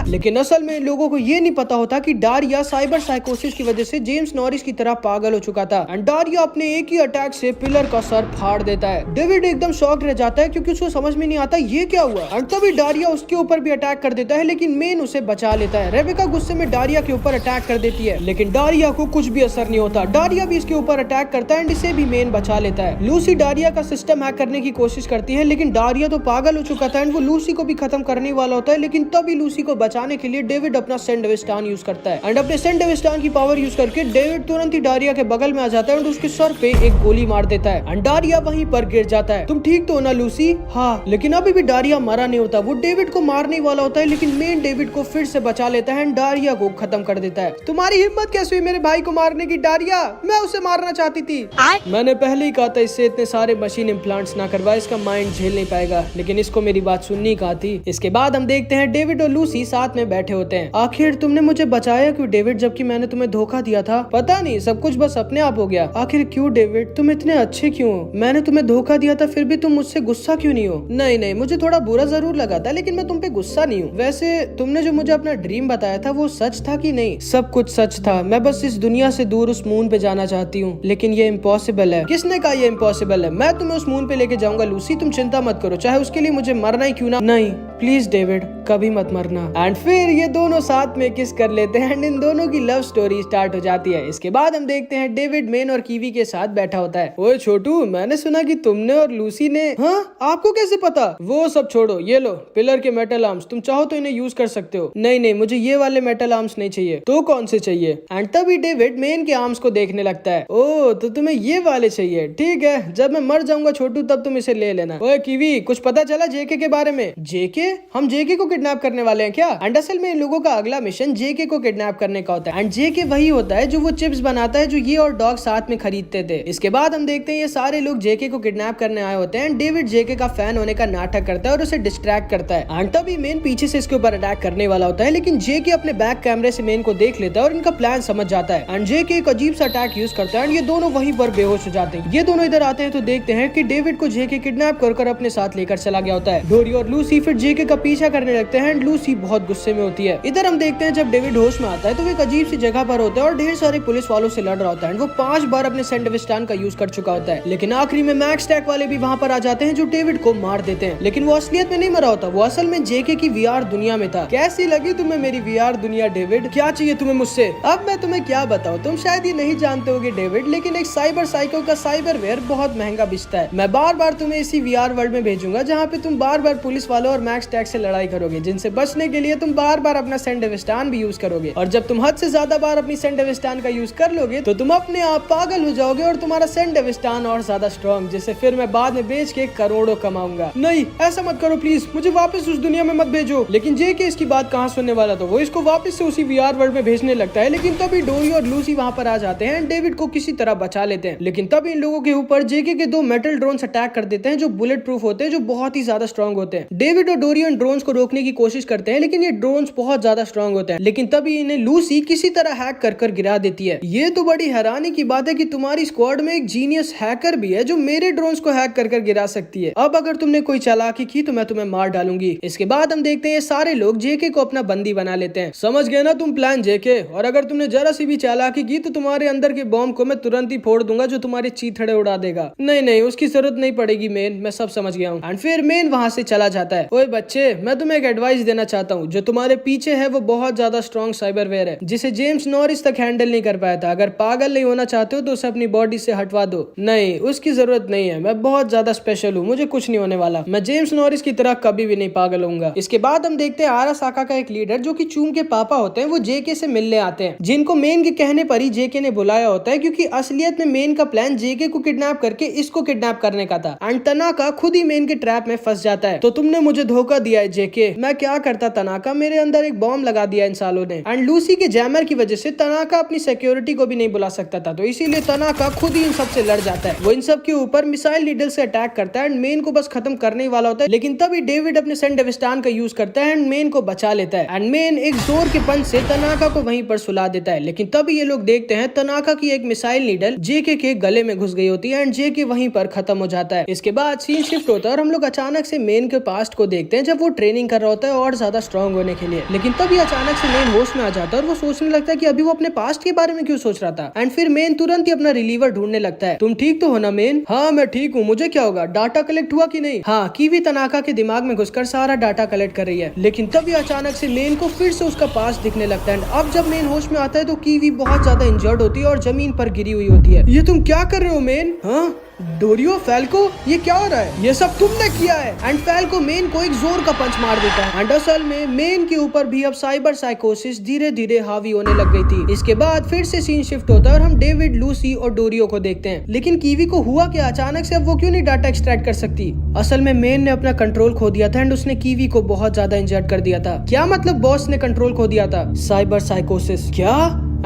लेकिन असल में इन लोगों को ये नहीं पता होता कि डारिया साइबर साइकोसिस की वजह से जेम्स नॉरिस की तरह पागल हो चुका था एंड डारिया अपने एक ही अटैक से पिलर का सर फाड़ देता है। डेविड एकदम शॉक रह जाता है क्योंकि उसको समझ में नहीं आता ये क्या हुआ एंड तभी डारिया उसके ऊपर भी अटैक कर देता है, लेकिन मेन उसे बचा लेता है। रेबेका गुस्से में डारिया के ऊपर अटैक कर देती है, लेकिन डारिया को कुछ भी असर नहीं होता। डारिया भी इसके ऊपर अटैक करता है एंड इसे भी मेन बचा लेता है। लूसी डारिया का सिस्टम हैक करने की कोशिश करती है, लेकिन डारिया तो पागल हो चुका था एंड वो लूसी को भी खत्म करने मारने वाला होता है, लेकिन तभी लूसी को बचाने के लिए डेविड अपना सेंडविस्टान यूज करता है एंड अपने सेंडविस्टान की पावर यूज करके डेविड तुरंत ही डारिया के बगल में आ जाता है और उसके सर पे एक गोली मार देता है एंड डारिया वहीं पर गिर जाता है। तुम ठीक तो हो ना लूसी? हाँ, लेकिन अभी भी डारिया मरा नहीं होता। वो डेविड को मारने वाला होता है, लेकिन मेन डेविड को फिर से बचा लेता है एंड डारिया को खत्म कर देता है। तुम्हारी हिम्मत कैसे हुई मेरे भाई को मारने की डारिया? मैं उसे मारना चाहती थी। मैंने पहले ही कहा था इससे इतने सारे मशीन इम्प्लांट्स ना करवा, इसका माइंड झेल नहीं पाएगा, लेकिन इसको मेरी बात सुननी कहा थी। इसके बाद हम देखते हैं डेविड और लूसी साथ में बैठे होते हैं। आखिर तुमने मुझे बचाया क्यों डेविड, जबकि मैंने तुम्हें धोखा दिया था? पता नहीं, सब कुछ बस अपने आप हो गया। आखिर क्यों डेविड, तुम इतने अच्छे क्यों हो? मैंने तुम्हें धोखा दिया था, फिर भी तुम मुझसे गुस्सा क्यों नहीं हो? नहीं नहीं, मुझे थोड़ा बुरा जरूर लगा था, लेकिन मैं तुम पे गुस्सा नहीं हूँ। वैसे तुमने जो मुझे अपना ड्रीम बताया था वो सच था कि नहीं? सब कुछ सच था। मैं बस इस दुनिया से दूर उस मून पे जाना चाहती हूँ, लेकिन ये इम्पॉसिबल है। किसने कहा ये इम्पॉसिबल है? मैं तुम्हें उस मून पे लेके जाऊंगा लूसी, तुम चिंता मत करो, चाहे उसके लिए मुझे मरना ही क्यों ना। नहीं प्लीज डेविड, कभी मत मरना। एंड फिर ये दोनों साथ में किस कर लेते हैं एंड इन दोनों की लव स्टोरी स्टार्ट हो जाती है। इसके बाद हम देखते हैं डेविड मेन और कीवी के साथ बैठा होता है। ओए छोटू, मैंने सुना कि तुमने और लूसी ने। हाँ, आपको कैसे पता? वो सब छोड़ो, ये लो पिलर के मेटल आर्म्स, तुम चाहो तो इन्हें यूज कर सकते हो। नहीं नहीं, मुझे ये वाले मेटल आर्म्स नहीं चाहिए। तो कौन से चाहिए? एंड तभी डेविड मेन के आर्म्स को देखने लगता है। ओ, तो तुम्हें ये वाले चाहिए, ठीक है, जब मैं मर जाऊंगा छोटू तब तुम इसे ले लेना। ओए कीवी, कुछ पता चला जेके के बारे में? जेके? हम जेके को किडनैप करने वाले हैं क्या? एंड असल में इन लोगों का अगला मिशन जेके को किडनैप करने का होता है एंड जेके वही होता है जो वो चिप्स बनाता है जो ये और डॉग साथ में खरीदते थे। इसके बाद हम देखते हैं ये सारे लोग जेके को किडनैप करने आए होते हैं एंड डेविड जेके का फैन होने का नाटक करता है और उसे डिस्ट्रैक्ट करता है एंड तभी मेन पीछे से इसके ऊपर अटैक करने वाला होता है, लेकिन जेके अपने बैक कैमरे से मेन को देख लेता है और इनका प्लान समझ जाता है एंड जेके एक अजीब सा अटैक यूज करता है एंड ये दोनों वहीं पर बेहोश हो जाते हैं। ये दोनों इधर आते हैं तो देखते हैं कि डेविड को जेके किडनैप कर अपने साथ लेकर चला गया होता है। डोरी और लूसी फिर जेके का पीछा करने लगते हैं एंड लूसी बहुत गुस्से में होती है। इधर हम देखते हैं जब डेविड होश में आता है तो वो एक अजीब सी जगह पर होता है और ढेर सारे पुलिस वालों से लड़ रहा होता है। वो 5 बार अपने सेंडविस्टान का यूज कर चुका होता है, लेकिन आखिरी में मैक्स टैक वाले भी वहाँ पर आ जाते हैं जो डेविड को मार देते हैं। लेकिन वो असलियत में नहीं मरा होता, वो असल में जेके की वीआर दुनिया में था। कैसी लगी तुम्हें मेरी वीआर दुनिया डेविड? क्या चाहिए तुम्हें मुझसे? अब मैं तुम्हें क्या बताऊं, तुम शायद ये नहीं जानते होगे डेविड, लेकिन एक साइबर साइको का साइबरवेयर बहुत महंगा बिकता है। मैं बार बार तुम्हें इसी वीआर वर्ल्ड में भेजूंगा जहाँ पे तुम बार बार पुलिस वालों और मैक्स टैक से लड़ाई करोगे, जिनसे बचने के लिए तुम बार बार अपना सेंडविस्टान भी यूज करोगे। और जब तुम हद से ज्यादा बार अपनी सेंडविस्टान का यूज कर लोगे तो तुम अपने आप पागल हो जाओगे और तुम्हारा सेंडविस्टान और ज्यादा स्ट्रॉन्ग, जिसे फिर मैं बाद में बेच के करोड़ों कमाऊंगा। नहीं, ऐसा मत करो प्लीज, मुझे वापस उस दुनिया में मत भेजो। लेकिन जेके इसकी बात कहाँ सुनने वाला था, वो इसको वापस से उसी वीआर वर्ल्ड में भेजने लगता है। लेकिन तभी डोरी और लूसी वहाँ पर आ जाते हैं, डेविड को किसी तरह बचा लेते हैं। लेकिन तभी इन लोगों के ऊपर जेके के 2 मेटल ड्रोन्स अटैक कर देते हैं जो बुलेट प्रूफ होते हैं, जो बहुत ही ज्यादा स्ट्रॉन्ग होते हैं। डेविड और डोरी उन ड्रोन्स को रोकने की कोशिश करते हैं, लेकिन ये ड्रोन्स बहुत ज्यादा स्ट्रॉन्ग होते हैं। लेकिन तभी इन्हें लूसी किसी तरह हैक कर गिरा देती है। ये तो बड़ी हैरानी की बात है कि तुम्हारी स्क्वाड में एक जीनियस हैकर भी है जो मेरे ड्रोन्स को हैक कर गिरा सकती है। अब अगर तुमने कोई चालाकी की तो मैं तुम्हें मार डालूंगी। इसके बाद हम देखते हैं सारे लोग जेके को अपना बंदी बना लेते हैं। समझ गए ना तुम प्लान जेके? और अगर तुमने जरा सी भी चालाकी की तो तुम्हारे अंदर के बॉम्ब को मैं तुरंत ही फोड़ दूंगा जो तुम्हारे चीथड़े उड़ा देगा। नहीं नहीं, उसकी जरूरत नहीं पड़ेगी मेन, मैं सब समझ गया हूँ। एंड फिर मेन वहां से चला जाता है। ओए बच्चे, मैं तुम्हें एक एडवाइस देना चाहता हूँ। जो तुम्हारे पीछे है वो बहुत ज्यादा स्ट्रॉन्ग साइबरवेयर है जिसे जेम्स नॉरिस तक हैंडल नहीं कर पाया था। अगर पागल नहीं होना चाहते हो तो उसे अपनी बॉडी से हटवा दो। नहीं, उसकी जरूरत नहीं है, मैं बहुत ज्यादा स्पेशल हूँ, मुझे कुछ नहीं होने वाला। मैं जेम्स नॉरिस की तरह कभी भी नहीं पागल होऊंगा। इसके बाद हम देखते हैं आरासाका का एक लीडर जो कि चूम के पापा होते हैं, वो जेके से मिलने आते हैं, जिनको मेन के कहने पर ही जेके ने बुलाया होता है, क्योंकि असलियत में मेन का प्लान जेके को किडनैप करके इसको किडनैप करने का था। एंड तनाका खुद ही मेन के ट्रैप में फंस जाता है। तो तुमने मुझे धोखा दिया है जेके। मैं क्या करता तनाका, मेरे अंदर एक बॉम्ब लगा दिया इन सालों ने। एंड लूसी के जैमर की वजह से तनाका अपनी सिक्योरिटी को भी नहीं बुला सकता था, तो इसीलिए तनाका खुद ही इन सब से लड़ जाता है। वो इन सब के ऊपर मिसाइल नीडल से अटैक करता है एंड मेन को बस खत्म करने वाला होता है। लेकिन तभी डेविड अपने सेंडविस्टान का यूज करता है एंड मेन को बचा लेता है। एंड मेन एक जोर के पंच से तनाका को वहीं पर सुला देता है। लेकिन तभी ये लोग देखते हैं तनाका की एक मिसाइल नीडल जेके के गले में घुस गई होती है एंड जेके वहीं पर खत्म हो जाता है। इसके बाद सीन शिफ्ट होता है और हम लोग अचानक से मेन के पास्ट को देखते हैं जब वो ट्रेनिंग कर रहा होता है और ज्यादा स्ट्रॉन्ग होने के लिए। लेकिन तभी अचानक से मेन होश में आ जाता है और वो सोचने लगता है कि अभी वो अपने पास्ट के बारे में क्यों सोच रहा था। एंड फिर मेन तुरंत ही अपना रिलीवर ढूंढने लगता है। तुम ठीक तो हो ना मेन? हाँ मैं ठीक हूँ, मुझे क्या होगा? डाटा कलेक्ट हुआ कि नहीं? हाँ, कीवी तनाका के दिमाग में घुसकर सारा डाटा कलेक्ट कर रही है। लेकिन तभी अचानक से मेन को फिर से उसका पास्ट दिखने लगता है। अब जब मेन होश में आता है तो कीवी बहुत ज्यादा इंजर्ड होती है और जमीन पर गिरी हुई होती है। ये तुम क्या कर रहे हो मेन? हाँ डोरियो, फैल्को, ये क्या हो रहा है? ये सब तुमने किया है। एंड फैल्को मेन को एक जोर का पंच मार देता है। एंड असल में मेन के ऊपर भी अब साइबर साइकोसिस धीरे धीरे हावी होने लग गई थी। इसके बाद फिर से सीन शिफ्ट होता है और हम डेविड, लूसी और डोरियो को देखते हैं। लेकिन कीवी को हुआ क्या? अचानक से अब वो क्यों नहीं डाटा एक्सट्रैक्ट कर सकती? असल में मेन ने अपना कंट्रोल खो दिया था एंड उसने कीवी को बहुत ज्यादा इंजर्ड कर दिया था। क्या मतलब बॉस ने कंट्रोल खो दिया था? साइबर साइकोसिस क्या?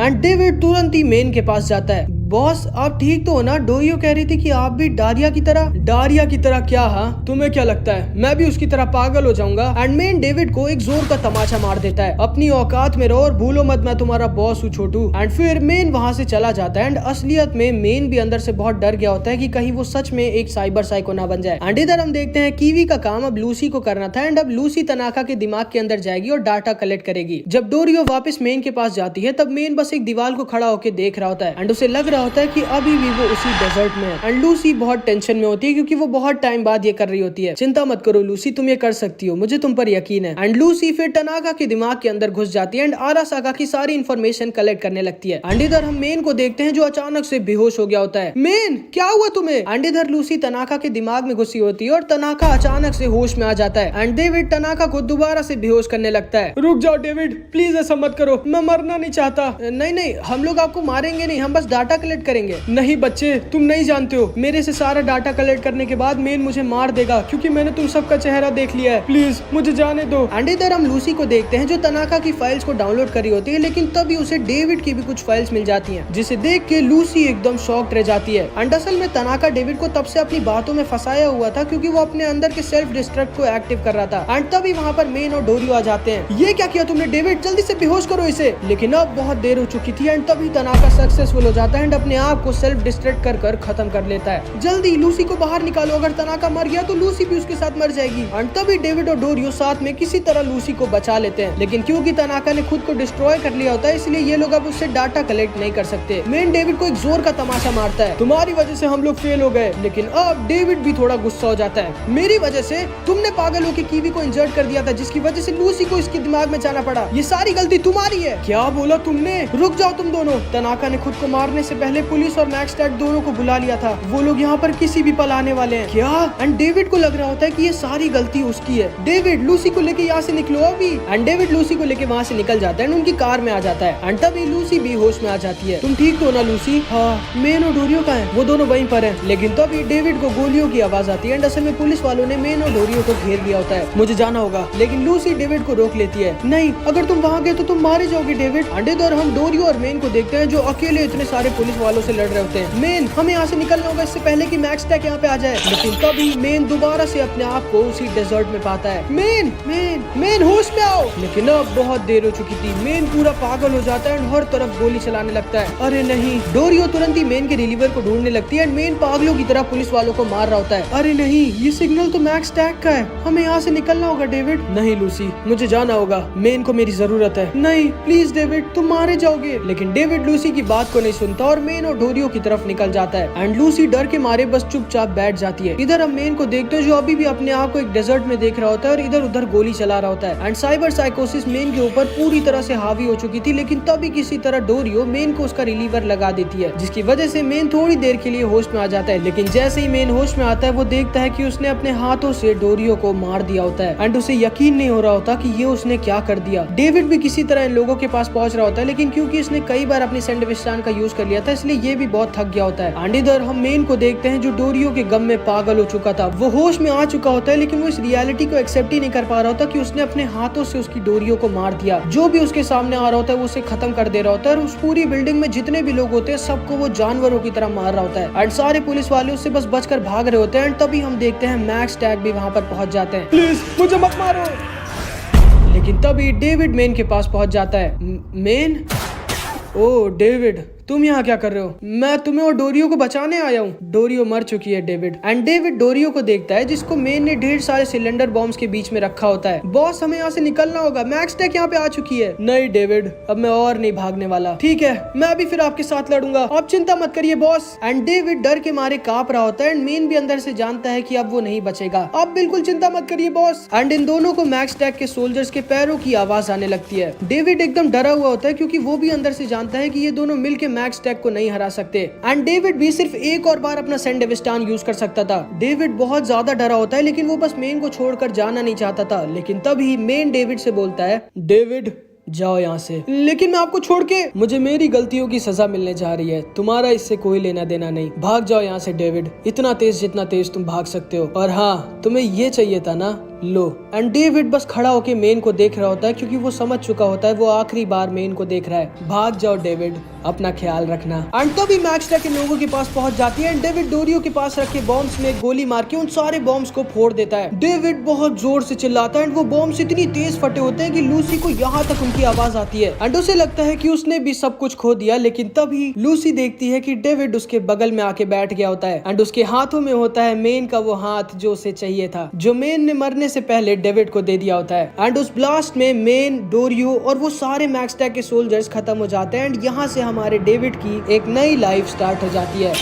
एंड डेविड तुरंत ही मेन के पास जाता है। बॉस, आप ठीक तो हो ना? डोरियो कह रही थी कि आप भी डारिया की तरह। डारिया की तरह क्या? हाँ, तुम्हें क्या लगता है मैं भी उसकी तरह पागल हो जाऊंगा? एंड मेन डेविड को एक जोर का तमाचा मार देता है। अपनी औकात में रहो और भूलो मत मैं तुम्हारा बॉस हूँ छोटू। एंड फिर मेन वहां से चला जाता है। एंड असलियत में मेन भी अंदर से बहुत डर गया होता है कि कहीं वो सच में एक साइबर साइको ना बन जाए। एंड इधर हम देखते हैं कीवी का काम अब लूसी को करना था। एंड अब लूसी तनाका के दिमाग के अंदर जाएगी और डाटा कलेक्ट करेगी। जब डोरियो वापस मेन के पास जाती है तब मेन बस एक दीवार को खड़ा होकर देख रहा होता है। एंड उसे लग रहा होता है कि अभी भी वो उसी डेजर्ट में है। एंड लूसी बहुत टेंशन में होती है क्योंकि वो बहुत टाइम बाद ये कर रही होती है। चिंता मत करो लूसी, तुम ये कर सकती हो, मुझे तुम पर यकीन है। एंड लूसी फिर तनाका के दिमाग के अंदर घुस जाती है एंड आरासाका की सारी इन्फॉर्मेशन कलेक्ट करने लगती है। एंड इधर हम मेन को देखते हैं जो अचानक से बेहोश हो गया होता है। मेन, क्या हुआ तुम्हें? एंड इधर लूसी तनाका के दिमाग में घुसी होती है और तनाका अचानक से होश में आ जाता है। एंड डेविड तनाका को दोबारा से बेहोश करने लगता है। रुक जाओ डेविड, प्लीज ऐसा मत करो, मैं मरना नहीं चाहता। नहीं नहीं, हम लोग आपको मारेंगे नहीं, हम बस डाटा कलेक्ट करेंगे। नहीं बच्चे, तुम नहीं जानते हो, मेरे से सारा डाटा कलेक्ट करने के बाद मेन मुझे मार देगा क्योंकि मैंने तुम सबका चेहरा देख लिया है। प्लीज मुझे जाने दो। एंड इधर हम लूसी को देखते हैं जो तनाका की फाइल्स को डाउनलोड कर रही होती है, लेकिन तभी उसे डेविड की भी कुछ फाइल्स मिल जाती हैं, जिसे देख के लूसी एकदम शॉक्ड रह जाती है। एंड असल में तनाका डेविड को तब से अपनी बातों में फंसाया हुआ था क्योंकि वो अपने अंदर के सेल्फ डिस्ट्रक्ट को एक्टिव कर रहा था। एंड तभी वहाँ पर मेन और डोरियो आ जाते हैं। ये क्या किया तुमने डेविड? जल्दी से बेहोश करो इसे। लेकिन अब बहुत देर हो चुकी थी एंड तभी तनाका सक्सेसफुल हो जाता है एंड अपने आप को सेल्फ डिस्ट्रैक्ट कर खत्म कर लेता है। जल्दी लूसी को बाहर निकालो, अगर तनाका मर गया तो लूसी भी उसके साथ मर जाएगी। एंड तभी डेविड और डोरियो साथ में किसी तरह लूसी को बचा लेते हैं, लेकिन क्योंकि तनाका ने खुद को डिस्ट्रॉय कर लिया होता है इसलिए ये लोग अब उससे डाटा कलेक्ट नहीं कर सकते। मेन डेविड को एक जोर का तमाशा मारता है। तुम्हारी वजह से हम लोग फेल हो गए। लेकिन अब डेविड भी थोड़ा गुस्सा हो जाता है। मेरी वजह से? तुमने पागल होकर कीवी को इंजर्ड कर दिया था जिसकी वजह से लूसी को इसके दिमाग में जाना पड़ा। ये सारी गलती तुम्हारी है। क्या बोला तुमने? रुक जाओ तुम दोनों। तनाका ने खुद को मारने से पहले पुलिस और मैक्स टैग दोनों को बुला लिया था। वो लोग यहाँ पर किसी भी पल आने वाले हैं। क्या? एंड डेविड को लग रहा होता है कि ये सारी गलती उसकी है। डेविड, लूसी को लेके यहाँ से निकलो अभी। एंड डेविड लूसी को लेके वहाँ से निकल जाता है एंड उनकी कार में आ जाता है। एंड तभी लूसी भी होश में आ जाती है। तुम ठीक तो ना लूसी? हाँ। मेन और डोरियो का है? वो दोनों वहीं पर हैं। लेकिन तभी डेविड को गोलियों की आवाज आती है एंड असल में पुलिस वालों ने मेन और डोरियो को घेर लिया होता है। मुझे जाना होगा। लेकिन लूसी डेविड को रोक लेती है। नहीं, अगर तुम वहाँ गए तो तुम मारे जाओगे डेविड। एंड इधर हम डोरियो और मेन को देखते हैं जो अकेले इतने सारे पुलिस वालों से लड़ रहे होते हैं। मेन, हमें यहाँ से निकलना होगा इससे पहले कि मैक्स टैग यहाँ पे आ जाए। लेकिन तभी मेन दोबारा से अपने आप को उसी डेजर्ट में पाता है। मेन मेन मेन, होश में आओ। लेकिन अब बहुत देर हो चुकी थी। मेन पूरा पागल हो जाता है और हर तरफ गोली चलाने लगता है। अरे नहीं। डोरियो तुरंत ही मेन के रिलीवर को ढूंढने लगती है। मेन पागलों की तरह पुलिस वालों को मार रहा होता है। अरे नहीं, ये सिग्नल तो मैक्स टैग का है। हमें यहाँ से निकलना होगा डेविड। नहीं लूसी, मुझे जाना होगा। मेन को मेरी जरूरत है। नहीं प्लीज डेविड, तुम मारे जाओगे। लेकिन डेविड लूसी की बात को नहीं सुनता और मेन और डोरियो की तरफ निकल जाता है। एंड लूसी डर के मारे बस चुपचाप बैठ जाती है। इधर हम मेन को देखते हैं जो अभी भी अपने आप को एक डेजर्ट में देख रहा होता है और इधर उधर गोली चला रहा होता है। एंड साइबर साइकोसिस मेन के ऊपर पूरी तरह से हावी हो चुकी थी, लेकिन तभी किसी तरह डोरियो मेन को उसका रिलीवर लगा देती है, जिसकी वजह से मेन थोड़ी देर के लिए होश में आ जाता है। लेकिन जैसे ही मेन होश में आता है वो देखता है कि उसने अपने हाथों से डोरियो को मार दिया होता है। एंड उसे यकीन नहीं हो रहा होता कि ये उसने क्या कर दिया। डेविड भी किसी तरह इन लोगों के पास पहुंच रहा होता है, लेकिन क्योंकि इसने कई बार अपनी सैंडविचान का यूज कर लिया था इसलिए ये भी बहुत थक गया होता है। एंड इधर हम मेन को देखते हैं जो डोरियो के गम में पागल हो चुका था। वो होश में आ चुका होता है, लेकिन वो इस रियलिटी को एक्सेप्ट ही नहीं कर पा रहा होता कि उसने अपने हाथों से उसकी डोरियो को मार दिया। जो भी उसके सामने आ रहा होता है वो उसे खत्म कर दे रहा होता है और उस पूरी बिल्डिंग में जितने भी लोग होते हैं सबको वो जानवरों की तरह मार रहा होता है। एंड सारे पुलिस वाले उससे बस बचकर भाग रहे होते हैं। एंड तभी हम देखते हैं मैक्स टैग भी वहाँ पर पहुँच जाते हैं। प्लीज मुझे मत मारो। लेकिन तभी डेविड मेन के पास पहुँच जाता है। मेन? ओ डेविड, तुम यहाँ क्या कर रहे हो? मैं तुम्हें और डोरियो को बचाने आया हूँ। डोरियो मर चुकी है डेविड। एंड डेविड डोरियो को देखता है जिसको मेन ने ढेर सारे सिलेंडर बॉम्ब्स के बीच में रखा होता है। बॉस, हमें यहाँ से निकलना होगा, मैक्स टैग यहाँ पे आ चुकी है। नहीं डेविड, अब मैं और नहीं भागने वाला। ठीक है, मैं भी फिर आपके साथ लड़ूंगा, आप चिंता मत करिए बॉस। एंड डेविड डर के मारे कांप रहा होता है एंड मेन भी अंदर से जानता है कि अब वो नहीं बचेगा। आप बिल्कुल चिंता मत करिए बॉस। एंड इन दोनों को मैक्स टैग के सोल्जर्स के पैरों की आवाज आने लगती है। डेविड एकदम डरा हुआ होता है क्योंकि वो भी अंदर से जानता है कि ये दोनों मिलकर मैक्स टैग को नहीं हरा सकते। एंड डेविड भी सिर्फ एक और बार अपना सेंडेविस्टान यूज कर सकता था। डेविड बहुत ज्यादा डरा होता है, लेकिन वो बस मेन को छोड़कर जाना नहीं चाहता था। लेकिन तभी मेन डेविड से बोलता है, डेविड जाओ यहाँ से, लेकिन मैं आपको छोड़ के, मुझे मेरी गलतियों की सजा मिलने जा रही है, तुम्हारा इससे कोई लेना देना नहीं, भाग जाओ यहाँ से डेविड, इतना तेज जितना तेज तुम भाग सकते हो। और हाँ, तुम्हें ये चाहिए था ना, लो। एंड डेविड बस खड़ा होके मेन को देख रहा होता है, क्योंकि वो समझ चुका होता है वो आखिरी बार मेन को देख रहा है। भाग जाओ डेविड, अपना ख्याल रखना। एंड तभी मैक्स टैग के लोगों के पास पहुंच जाती है। एंड डेविड डोरियो के पास रखे बॉम्ब्स में एक गोली मार के उन सारे बॉम्ब्स को फोड़ देता है। डेविड बहुत जोर से चिल्लाता है एंड वो बॉम्ब्स इतनी तेज फटे होते हैं कि लूसी को यहाँ तक उनकी आवाज आती है। एंड उसे लगता है कि उसने भी सब कुछ खो दिया। लेकिन तभी लूसी देखती है कि डेविड उसके बगल में आके बैठ गया होता है एंड उसके हाथों में होता है मेन का वो हाथ जो उसे चाहिए था, जो मेन ने मरने से पहले डेविड को दे दिया होता है। एंड उस ब्लास्ट में मेन, डोरियो और वो सारे मैक्स टैग के सोल्जर्स खत्म हो जाते हैं। एंड यहाँ से हमारे डेविड की एक नई लाइफ स्टार्ट हो जाती है।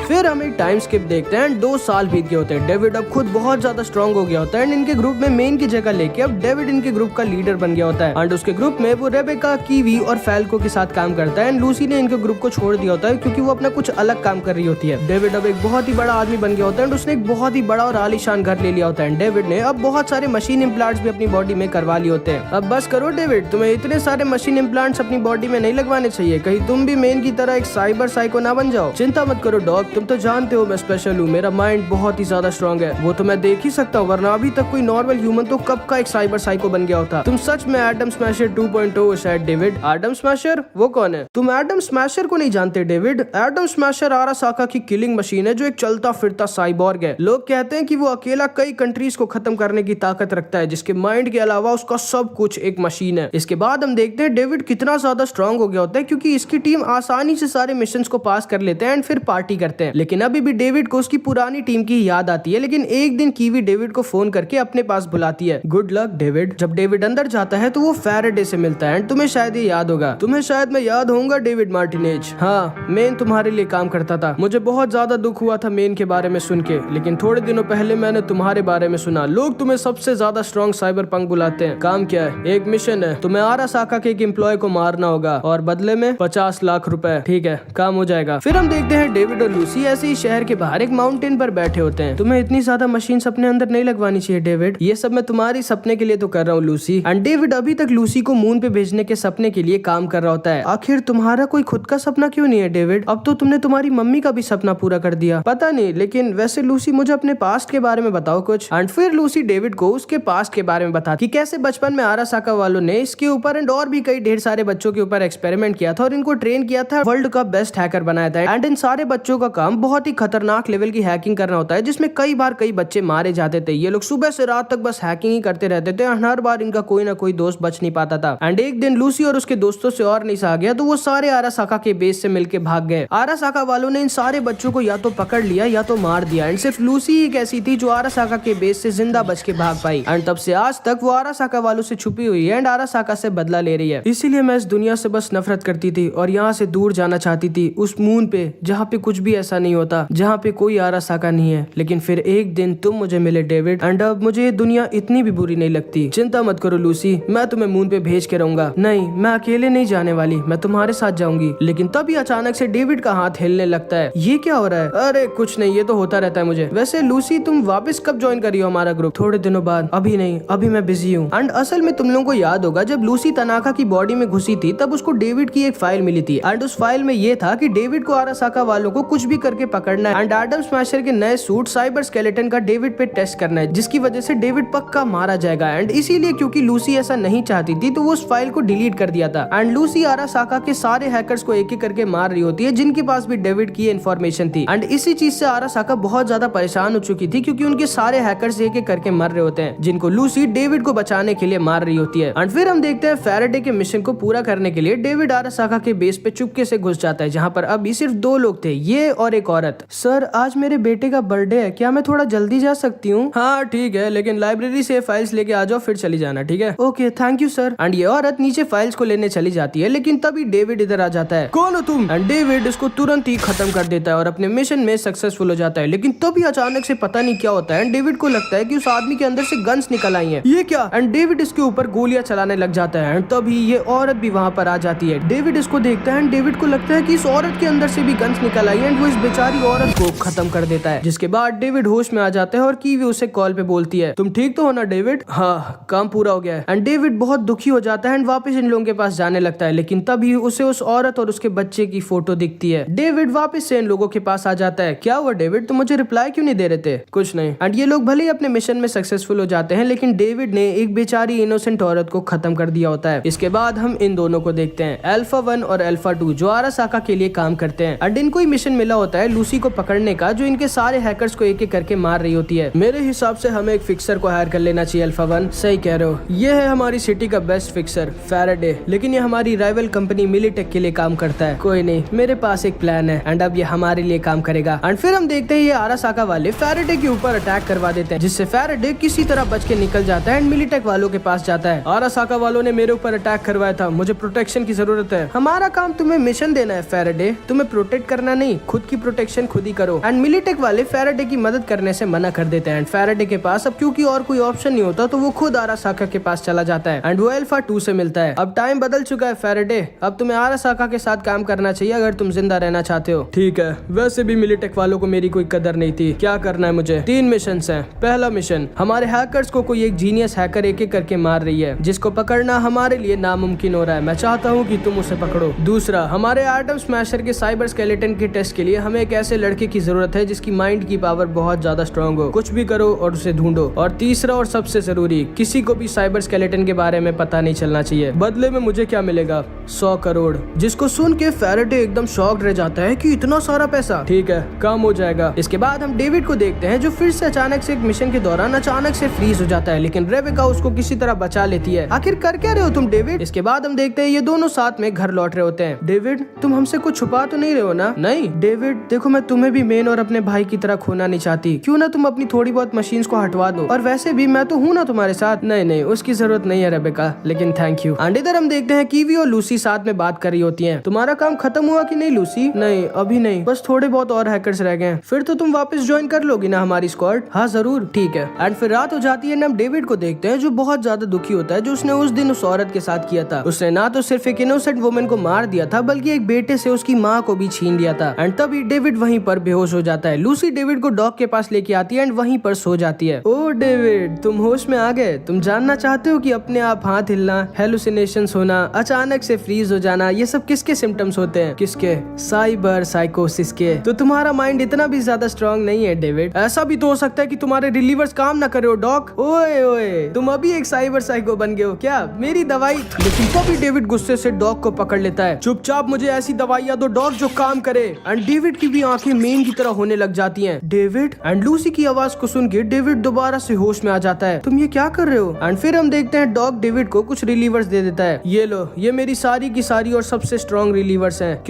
फिर हम एक टाइम स्किप देखते हैं। 2 साल बीत गए होते हैं। डेविड अब खुद बहुत ज्यादा स्ट्रॉन्ग हो गया होता है एंड इनके ग्रुप में मेन की जगह लेके अब डेविड इनके ग्रुप का लीडर बन गया होता है। एंड उसके ग्रुप में वो रेबेका, कीवी और फैल्को के साथ काम करता है। एंड लूसी ने इनके ग्रुप को छोड़ दिया होता है, क्योंकि वो अपना कुछ अलग काम कर रही होती है। डेविड अब एक बहुत ही बड़ा आदमी बन गया होता है एंड उसने एक बहुत ही बड़ा और आलीशान घर ले लिया होता है। डेविड ने अब बहुत सारे मशीन इम्प्लांट्स भी अपनी बॉडी में करवा लिए होते हैं। अब बस करो डेविड, तुम्हें इतने सारे मशीन इम्प्लांट्स अपनी बॉडी में नहीं लगवाने चाहिए, कहीं तुम भी मेन की तरह एक साइबर साइको ना बन जाओ। चिंता मत करो डॉग, तुम तो जानते हो मैं स्पेशल हूँ, मेरा माइंड बहुत ही ज्यादा स्ट्रॉन्ग है, वो तो मैं देख ही सकता हूँ, वरना अभी तक कोई नॉर्मल ह्यूमन तो कब का एक साइबर साइको बन गया होता। तुम सच में एडम स्मैशर 2.0 हो शायद डेविड। Adam smasher? वो कौन है? तुम एडम स्मैशर को नहीं जानते डेविड। एडम स्मैशर आरासाका की किलिंग मशीन है, जो एक चलता फिरता साइबॉर्ग है। लोग कहते हैं कि वो अकेला कई कंट्रीज को खत्म करने की ताकत रखता है, जिसके माइंड के अलावा उसका सब कुछ एक मशीन है। इसके बाद हम देखते हैं डेविड कितना ज्यादा स्ट्रॉन्ग हो गया होता है, क्योंकि इसकी टीम आसानी से सारे मिशन को पास कर लेते हैं एंड फिर पार्टी करते हैं। लेकिन अभी भी डेविड को उसकी पुरानी टीम की याद आती है। लेकिन एक दिन कीवी डेविड को फोन करके अपने पास बुलाती है। Good luck David. जब डेविड अंदर जाता है तो वो फैराडे से मिलता है एंड तुम्हें शायद ये याद होगा, तुम्हें शायद मैं याद होऊंगा डेविड मार्टिनेज। हाँ, मेन तुम्हारे लिए काम करता था। मुझे बहुत ज्यादा दुख हुआ था मेन के बारे में सुन के, लेकिन थोड़े दिनों पहले मैंने तुम्हारे बारे में सुना। लोग तुम्हें सबसे ज्यादा स्ट्रॉन्ग साइबर पंक बुलाते हैं। काम क्या है? एक मिशन है, तुम्हें आरासाका के एक एम्प्लॉय को मारना होगा और बदले में 50 लाख रुपए। ठीक है, काम हो जाएगा। फिर हम देखते हैं डेविड और लूसी ऐसे ही शहर के बाहर एक माउंटेन पर बैठे होते हैं। तुम्हें इतनी ज्यादा मशीन अपने अंदर नहीं लगवानी चाहिए डेविड, ये सब मैं तुम्हारी सपने के लिए तो कर रहा हूँ लूसी। एंड डेविड अभी तक लूसी को मून पे भेजने के सपने के लिए काम कर रहा होता है। आखिर तुम्हारा कोई खुद का सपना क्यों नहीं है डेविड? अब तो तुमने तुम्हारी मम्मी का भी सपना पूरा कर दिया। पता नहीं, लेकिन वैसे लूसी मुझे अपने पास्ट के बारे में बताओ कुछ। एंड फिर लूसी डेविड को उसके पास्ट के बारे में बताती कि कैसे बचपन में आरासाका वालों ने इसके ऊपर एंड और भी कई ढेर सारे बच्चों के ऊपर एक्सपेरिमेंट किया था और इनको ट्रेन किया था, वर्ल्ड का बेस्ट हैकर बनाया था। एंड इन सारे बच्चों का काम बहुत ही खतरनाक लेवल की हैकिंग करना होता है, जिसमें कई बार कई बच्चे मारे जाते थे। ये लोग सुबह से रात तक बस हैकिंग ही करते रहते थे और हर बार इनका कोई ना कोई दोस्त बच नहीं पाता था। एंड एक दिन लूसी और उसके दोस्तों से और नहीं सहा गया, तो वो सारे आरासाका के बेस से मिलके भाग गए। आरासाका वालों ने इन सारे बच्चों को या तो पकड़ लिया या तो मार दिया। एंड सिर्फ लूसी ही एक ऐसी थी जो आरासाका के बेस से जिंदा बच के भाग पाई। एंड तब से आज तक वो आरासाका वालों से छुपी हुई है एंड आरासाका से बदला ले रही है। इसीलिए मैं इस दुनिया से बस नफरत करती थी और यहाँ से दूर जाना चाहती थी, उस मून पे जहाँ पे कुछ भी ऐसा नहीं होता, जहाँ पे कोई आरासाका नहीं है। लेकिन फिर एक दिन तुम मुझे मिले डेविड एंड अब मुझे ये दुनिया इतनी भी बुरी नहीं लगती। चिंता मत करो लूसी, मैं तुम्हें मून पे भेज के रहूंगा। नहीं, मैं अकेले नहीं जाने वाली, मैं तुम्हारे साथ जाऊंगी। लेकिन तभी अचानक से डेविड का हाथ हिलने लगता है। ये क्या हो रहा है? अरे कुछ नहीं, ये तो होता रहता है मुझे। वैसे लूसी, तुम वापस कब ज्वाइन करी हो हमारा ग्रुप? थोड़े दिनों बाद। अभी नहीं, अभी मैं बिजी हूँ। एंड असल में तुम लोगों को याद होगा, जब लूसी तनाका की बॉडी में घुसी थी तब उसको डेविड की एक फाइल मिली थी। एंड उस फाइल में ये था कि डेविड को आरासाका वालों को कुछ भी करके पकड़ना है एंड एडम स्मैशर के नए सूट साइबर स्केलेटन का डेविड पे टेस्ट करना है, जिसकी वजह से डेविड पक्का मारा जाएगा। एंड इसीलिए क्योंकि लूसी ऐसा नहीं चाहती थी तो वो उस फाइल को डिलीट कर दिया था। एंड लूसी आरासाका के सारे हैकर्स को एक एक करके मार रही होती है जिनके पास भी डेविड की इन्फॉर्मेशन थी। एंड इसी चीज से आरासाका बहुत ज्यादा परेशान हो चुकी थी, क्योंकि उनके सारे हैकर्स एक एक करके मर रहे होते हैं, जिनको लूसी डेविड को बचाने के लिए मार रही होती है। एंड फिर हम देखते हैं फैराडे के मिशन को पूरा करने के लिए डेविड आरासाका के बेस पे चुपके से घुस जाता है, जहाँ पर अभी सिर्फ 2 लोग थे, ये और और एक औरत। सर आज मेरे बेटे का बर्थडे है, क्या मैं थोड़ा जल्दी जा सकती हूँ? हाँ ठीक है, लेकिन लाइब्रेरी से फाइल्स लेके आ जाओ, फिर चली जाना, ठीक है? Okay thank you sir. And ये औरत नीचे फाइल्स को लेने चली जाती है, लेकिन तभी डेविड इधर आ जाता है। कौन हो तुम? एंड डेविड इसको तुरंत ही खत्म कर देता है और अपने मिशन में सक्सेसफुल हो जाता है। लेकिन तभी अचानक से पता नहीं क्या होता है, डेविड को लगता है कि उस आदमी के अंदर से गन्स निकल आई हैं। ये क्या? एंड डेविड इसके ऊपर गोलियां चलाने लग जाता है। एंड तभी ये औरत भी वहां पर आ जाती है। डेविड इसको देखता है एंड डेविड को लगता है कि इस औरत के अंदर से भी गन्स निकल आई एंड वो इस बेचारी औरत को खत्म कर देता है। जिसके बाद डेविड होश में आ जाता है और कीवी उसे कॉल पे बोलती है, तुम ठीक तो हो ना डेविड? हाँ काम पूरा हो गया है। एंड डेविड बहुत दुखी हो जाता है एंड वापस इन लोगों के पास जाने लगता है, लेकिन तभी उसे उस औरत और उसके बच्चे की फोटो दिखती है। डेविड वापस से इन लोगों के पास आ जाता है। क्या हुआ डेविड, तुम मुझे रिप्लाई क्यों नहीं दे रहे थे? कुछ नहीं। एंड ये लोग भले ही अपने मिशन में सक्सेसफुल हो जाते हैं, लेकिन डेविड ने एक बेचारी इनोसेंट औरत को खत्म कर दिया होता है। इसके बाद हम इन दोनों को देखते हैं, अल्फा 1 और अल्फा 2 जो आरासाका के लिए काम करते हैं। एंड इनको ही मिशन मिला होता है लूसी को पकड़ने का, जो इनके सारे हैकर्स को एक एक करके मार रही होती है। मेरे हिसाब से हमें एक फिक्सर को हायर कर लेना चाहिए अल्फा 1। सही कह रहे हो, ये है हमारी सिटी का बेस्ट फिक्सर फैराडे, लेकिन ये हमारी राइवल कंपनी मिलिटेक के लिए काम करता है। कोई नहीं, मेरे पास एक प्लान है एंड अब ये हमारे लिए काम करेगा। एंड फिर हम देखते हैं ये आरासाका वाले फैराडे के ऊपर अटैक करवा देते हैं, जिससे फैराडे किसी तरह बच के निकल जाता है एंड मिलिटेक वालों के पास जाता है। आरासाका वालों ने मेरे ऊपर अटैक करवाया था, मुझे प्रोटेक्शन की जरूरत है। हमारा काम तुम्हें मिशन देना है फैराडे, तुम्हें प्रोटेक्ट करना नहीं, खुद की प्रोटेक्शन खुद ही करो। एंड मिलिटेक वाले फैराडे की मदद करने से मना कर देते हैं। एंड फैराडे के पास अब क्योंकि और कोई ऑप्शन नहीं होता, तो वो खुद आरासाका के पास चला जाता है एंड वो अल्फा 2 से मिलता है। अब टाइम बदल चुका है फैराडे, अब तुम्हें आरासाका के साथ काम करना चाहिए अगर तुम जिंदा रहना चाहते हो। ठीक है, वैसे भी मिलिटेक वालों को मेरी कोई कदर नहीं थी। क्या करना है मुझे? 3 मिशन हैं। पहला मिशन, हमारे हैकर्स को कोई एक जीनियस हैकर एक एक करके मार रही है, जिसको पकड़ना हमारे लिए नामुमकिन हो रहा है। मैं चाहता हूँ कि तुम उसे पकड़ो। दूसरा, हमारे एटम स्मैशर के साइबर स्केलेटन के टेस्ट के लिए हमें एक ऐसे लड़के की जरूरत है जिसकी माइंड की पावर बहुत ज्यादा स्ट्रांग हो। कुछ भी करो और उसे ढूंढो। और तीसरा और सबसे जरूरी, किसी को भी साइबर स्केलेटन के बारे में पता नहीं चलना चाहिए। बदले में मुझे क्या मिलेगा? 100 करोड़। जिसको सुन के फैराडे एकदम शॉक्ड रह जाता है कि इतना सारा पैसा। ठीक है, काम हो जाएगा। इसके बाद हम डेविड को देखते हैं, जो फिर से अचानक से एक मिशन के दौरान अचानक से फ्रीज हो जाता है, लेकिन रेबेका उसको किसी तरह बचा लेती है। आखिर कर क्या रहे हो तुम डेविड? इसके बाद हम देखते हैं ये दोनों साथ में घर लौट रहे होते हैं। डेविड, तुम हमसे कुछ छुपा तो नहीं रहे हो ना? नहीं डेविड, देखो मैं तुम्हें भी मेन और अपने भाई की तरह खोना नहीं चाहती। क्यों ना तुम अपनी थोड़ी बहुत मशीन्स को हटवा दो, और वैसे भी मैं तो हूँ ना तुम्हारे साथ। नहीं नहीं, उसकी जरूरत नहीं है रेबेका, लेकिन थैंक यू। एंड इधर हम देखते हैं कीवी और लूसी साथ में बात कर रही होती हैं। तुम्हारा काम खत्म हुआ कि नहीं लूसी? नहीं अभी नहीं, बस थोड़े बहुत और हैकर्स रह गए। फिर तो तुम वापस ज्वाइन कर लोगी ना हमारी स्क्वाड? हाँ जरूर। ठीक है। एंड फिर रात हो जाती है, हम डेविड को देखते हैं जो बहुत ज्यादा दुखी होता है जो उसने उस दिन उस औरत के साथ किया था। उसने ना तो सिर्फ एक इनोसेंट वुमन को मार दिया था, बल्कि एक बेटे से उसकी माँ को भी छीन लिया था। एंड तभी डेविड वहीं पर बेहोश हो जाता है। लूसी डेविड को डॉग के पास लेके आती है एंड वहीं पर सो जाती है। ओ डेविड, तुम होश में आ गए। तुम जानना चाहते हो कि अपने आप हाथ हिलना, हेलुसिनेशंस होना, अचानक से फ्रीज हो जाना, ये सब किसके सिम्टम्स होते हैं? किसके? साइबर साइकोसिस के। तो तुम्हारा माइंड इतना भी ज्यादा स्ट्रांग नहीं है डेविड। ऐसा भी तो हो सकता है कि तुम्हारे रिलीवर्स काम ना करे हो डॉग। ओए ओए, तुम अभी एक साइबर साइको बन गए हो क्या? मेरी दवाई। लेकिन तभी डेविड गुस्से से डॉग को पकड़ लेता है। चुपचाप मुझे ऐसी दवाइयां दो डॉग जो काम करे। एंड डेविड की भी आंखें मेन की तरह होने लग जाती हैं। डेविड। एंड लूसी की आवाज को सुन के डेविड दोबारा से होश में आ जाता है। तुम ये क्या कर रहे हो? एंड फिर हम देखते हैं डॉग डेविड को कुछ रिलीवर्स दे देता है। ये लो, ये मेरी सारी की सारी और सबसे स्ट्रॉन्ग रिलीवर्स हैं।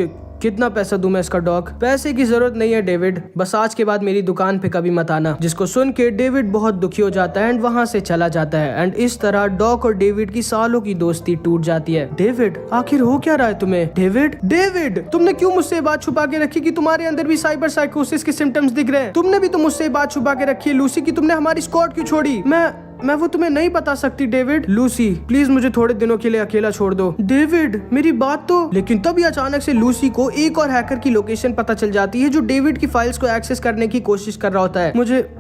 कितना पैसा दूं मैं इसका डॉग? पैसे की जरूरत नहीं है डेविड, बस आज के बाद मेरी दुकान पे कभी मत आना। जिसको सुन के डेविड बहुत दुखी हो जाता है एंड वहाँ से चला जाता है। एंड इस तरह डॉग और डेविड की सालों की दोस्ती टूट जाती है। डेविड, आखिर हो क्या रहा है तुम्हें? डेविड, डेविड, तुमने क्यों मुझसे बात छुपा के रखी कि तुम्हारे अंदर भी साइबर साइकोसिस के सिम्टम्स दिख रहे हैं? तुमने भी तो मुझसे बात छुपा के रखी है लूसी की तुमने हमारी स्क्वाड क्यों छोड़ी? मैं वो तुम्हें नहीं बता सकती डेविड। लूसी प्लीज मुझे थोड़े दिनों के लिए अकेला छोड़ दो। डेविड, मेरी बात तो। लेकिन तभी अचानक से लूसी को एक और हैकर की लोकेशन पता चल जाती है जो डेविड की फाइल्स को एक्सेस करने की कोशिश कर रहा होता है।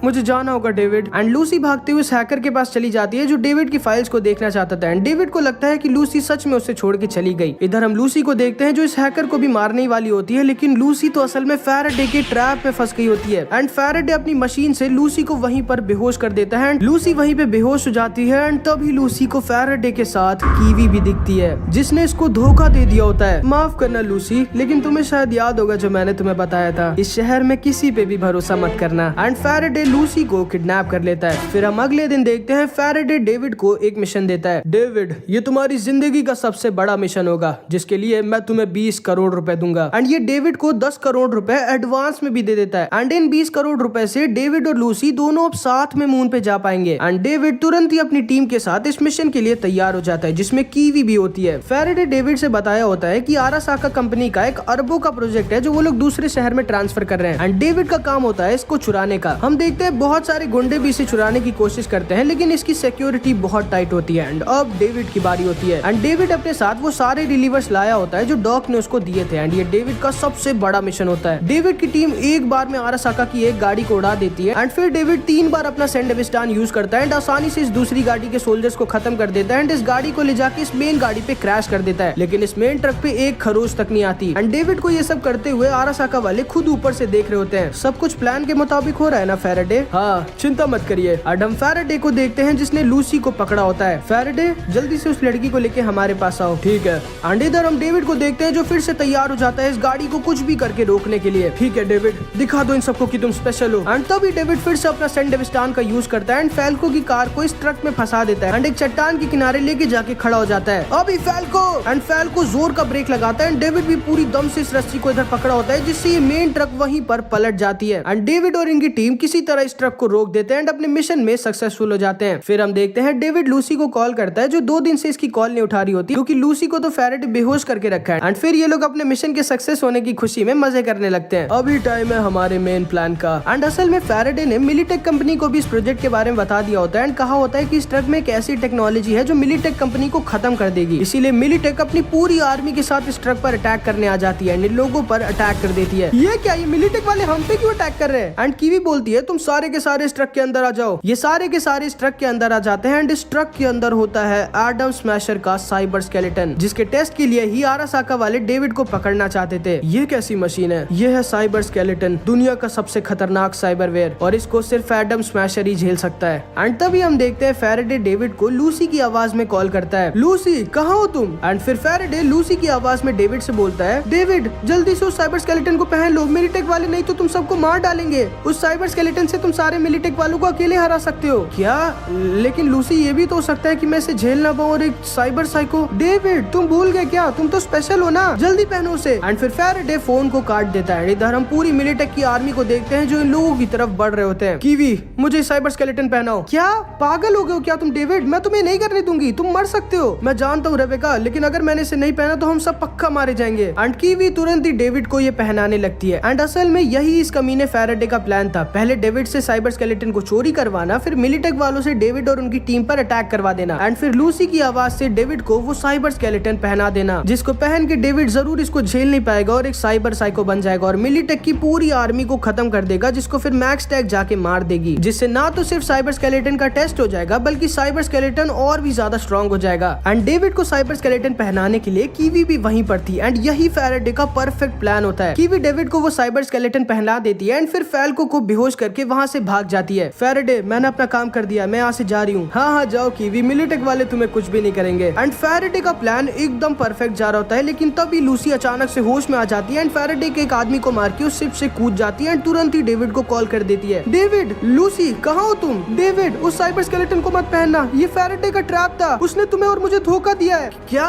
मुझे जाना होगा डेविड। एंड लूसी भागते हुए उस हैकर के पास चली जाती है जो डेविड की फाइल्स को देखना चाहता था। एंड डेविड को लगता है कि लूसी सच में उसे छोड़ के चली गई। इधर हम लूसी को देखते हैं जो इस हैकर को भी मारने वाली होती है, लेकिन लूसी तो असल में फैराडे के ट्रैप में फंस गई होती है। एंड फैराडे अपनी मशीन से लूसी को वहीं पर बेहोश कर देता है। एंड लूसी वहीं पे बेहोश हो जाती है एंड तभी लूसी को फैराडे के साथ कीवी भी दिखती है जिसने इसको धोखा दे दिया होता है। माफ करना लूसी, लेकिन तुम्हें शायद याद होगा जो मैंने तुम्हें बताया था, इस शहर में किसी पे भी भरोसा मत करना। एंड फैराडे लूसी को किडनैप कर लेता है। फिर हम अगले दिन देखते हैं फैराडे डेविड को एक मिशन देता है। डेविड, ये तुम्हारी जिंदगी का सबसे बड़ा मिशन होगा जिसके लिए मैं तुम्हें 20 करोड़ रुपए दूंगा। एंड ये डेविड को 10 करोड़ रुपए एडवांस में भी दे देता है। एंड इन 20 करोड़ रुपए से डेविड और लूसी दोनों अब साथ में मून पे जा पाएंगे। एंड डेविड तुरंत ही अपनी टीम के साथ इस मिशन के लिए तैयार हो जाता है जिसमें कीवी भी होती है। फैराडे डेविड से बताया होता है कि आरासाका कंपनी का एक अरबों का प्रोजेक्ट है जो वो लोग दूसरे शहर में ट्रांसफर कर रहे हैं। एंड डेविड का काम होता है इसको चुराने का। हम देखते हैं बहुत सारे गुंडे भी इसे चुराने की कोशिश करते हैं लेकिन इसकी सिक्योरिटी बहुत टाइट होती है। एंड अब डेविड की बारी होती है। एंड डेविड अपने साथ वो सारे रिलीवर्स लाया होता है जो डॉक ने उसको दिए थे। एंड ये डेविड का सबसे बड़ा मिशन होता है। डेविड की टीम एक बार में आरासाका की एक गाड़ी को उड़ा देती है। एंड फिर डेविड 3 बार अपना सैंडविस्टान यूज करता है एंड आसानी से इस दूसरी गाड़ी के सोल्जर्स को खत्म कर देता है। एंड इस गाड़ी को ले जाके इस मेन गाड़ी पे क्रैश कर देता है लेकिन इस मेन ट्रक पे एक खरोच तक नहीं आती। एंड डेविड को ये सब करते हुए आरासाका वाले खुद ऊपर से देख रहे होते हैं। सब कुछ प्लान के मुताबिक हो रहा है ना फैराडे? हाँ, चिंता मत करिए। अब हम फैराडे को देखते हैं जिसने लूसी को पकड़ा होता है। फैराडे, जल्दी से उस लड़की को लेके हमारे पास आओ। ठीक है। एंड इधर हम डेविड को देखते हैं जो फिर से तैयार हो जाता है इस गाड़ी को कुछ भी करके रोकने के लिए। ठीक है डेविड, दिखा दो इन सबको कि तुम स्पेशल हो। एंड तभी डेविड फिर से अपना सैंडविस्टान का यूज करता है एंड फैल्को की कार को इस ट्रक में फंसा देता है एंड एक चट्टान के किनारे लेके जाके खड़ा हो जाता है। अभी फैल्को जोर का ब्रेक लगाता है एंड डेविड भी पूरी दम से इस रस्सी को इधर पकड़ा होता है जिससे ये मेन ट्रक वहीं पर पलट जाती है। एंड डेविड और इनकी टीम किसी तरह इस ट्रक को रोक देते हैं एंड अपने मिशन में सक्सेसफुल हो जाते हैं। फिर हम देखते हैं डेविड लूसी को कॉल करता है जो 2 दिन से इसकी कॉल नहीं उठा रही होती क्योंकि लूसी को तो फैराडे बेहोश करके रखा है। एंड फिर ये लोग अपने मिशन के सक्सेस होने की खुशी में मजे करने लगते हैं। अभी टाइम है हमारे मेन प्लान का। एंड असल में फैराडे ने मिलिटेक कंपनी को भी इस प्रोजेक्ट के बारे में बता दिया होता है एंड कहा होता है कि इस ट्रक में एक ऐसी टेक्नोलॉजी है जो मिलिटेक कंपनी को खत्म कर देगी। इसीलिए मिलिटेक अपनी पूरी आर्मी के साथ इस ट्रक पर अटैक करने आ जाती है, इन लोगों पर अटैक कर देती है। ये क्या, ये मिलिटेक वाले हम पे क्यों अटैक कर रहे हैं? एंड कीवी बोलती है तुम सारे के सारे इस ट्रक के अंदर आ जाओ। ये सारे के सारे इस ट्रक के अंदर आ जाते हैं एंड इस ट्रक के अंदर होता है एडम स्मैशर का साइबर स्केलेटन जिसके टेस्ट के लिए ही आरासाका वाले डेविड को पकड़ना चाहते थे। ये कैसी मशीन है? ये है साइबर स्केलेटन, दुनिया का सबसे खतरनाक साइबरवेयर और इसको सिर्फ एडम स्मैशर ही झेल सकता है। एंड तभी हम देखते हैं फैराडे डेविड को लूसी की आवाज में कॉल करता है। लूसी, कहाँ हो तुम? एंड फिर फैराडे लूसी की आवाज में डेविड से बोलता है, डेविड जल्दी से उस साइबर स्केलेटन को पहन लो, मिलिटेक वाले नहीं तो तुम सबको मार डालेंगे। उस साइबर स्केलेटन से तुम सारे मिलिटेक वालों को अकेले हरा सकते हो। क्या? लेकिन लूसी, ये भी तो हो सकता है कि मैं इसे झेल ना पाऊं और एक साइबर साइको। डेविड तुम भूल गए क्या? तुम तो स्पेशल हो ना, जल्दी पहनो उसे। एंड फिर फैराडे फोन को काट देता है। इधर हम पूरी मिलिटेक की आर्मी को देखते हैं जो इन लोगों की तरफ बढ़ रहे होते हैं। कीवी, मुझे साइबर स्केलेटन पहनाओ। क्या पागल हो गए हो क्या तुम डेविड? मैं तुम्हें नहीं करने दूंगी, तुम मर सकते हो। मैं जानता हूँ रेबेका, लेकिन अगर मैंने इसे नहीं पहना तो हम सब पक्का मारे जाएंगे। एंड कीवी तुरंत ही डेविड को ये पहनाने लगती है। एंड असल में यही इस कमीने फैराडे का प्लान था, पहले डेविड से साइबर स्केलेटन को चोरी करवाना, फिर मिलिटेक वालों से डेविड और उनकी टीम पर अटैक करवा देना एंड फिर लूसी की आवाज से डेविड को वो साइबर स्केलेटन पहना देना जिसको पहन के डेविड जरूर इसको झेल नहीं पाएगा और एक साइबर साइको बन जाएगा और मिलिटेक की पूरी आर्मी को खत्म कर देगा जिसको फिर मैक्स टैग जाके मार देगी, जिससे ना तो सिर्फ साइबर स्केलेटन का टेस्ट हो जाएगा बल्कि साइबर स्केलेटन और भी ज्यादा स्ट्रॉन्ग हो जाएगा। एंड डेविड को साइबर स्केलेटन पहनाने के लिए कीवी भी वहीं पर थी एंड यही फैराडे का परफेक्ट प्लान होता है। कीवी डेविड को वो साइबर स्केलेटन पहना देती है एंड फिर फैल्को को बेहोश करके वहाँ से भाग जाती है। फैराडे, मैंने अपना काम कर दिया, मैं यहाँ से जा रही हूँ। हाँ जाओ कीवी, मिलिटेक वाले तुम्हें कुछ भी नहीं करेंगे। एंड फैराडे का प्लान एकदम परफेक्ट जा रहा होता है लेकिन तभी लूसी अचानक से होश में आ जाती है एंड फैराडे के एक आदमी को मार के उस शिप से कूद जाती है एंड तुरंत ही डेविड को कॉल कर देती है। डेविड, लूसी कहाँ हो तुम? डेविड, उस साइबर स्केलेटन को मत पहनना, ये फैराडे का ट्रैप था, उसने तुम्हें और मुझे धोखा दिया है। क्या?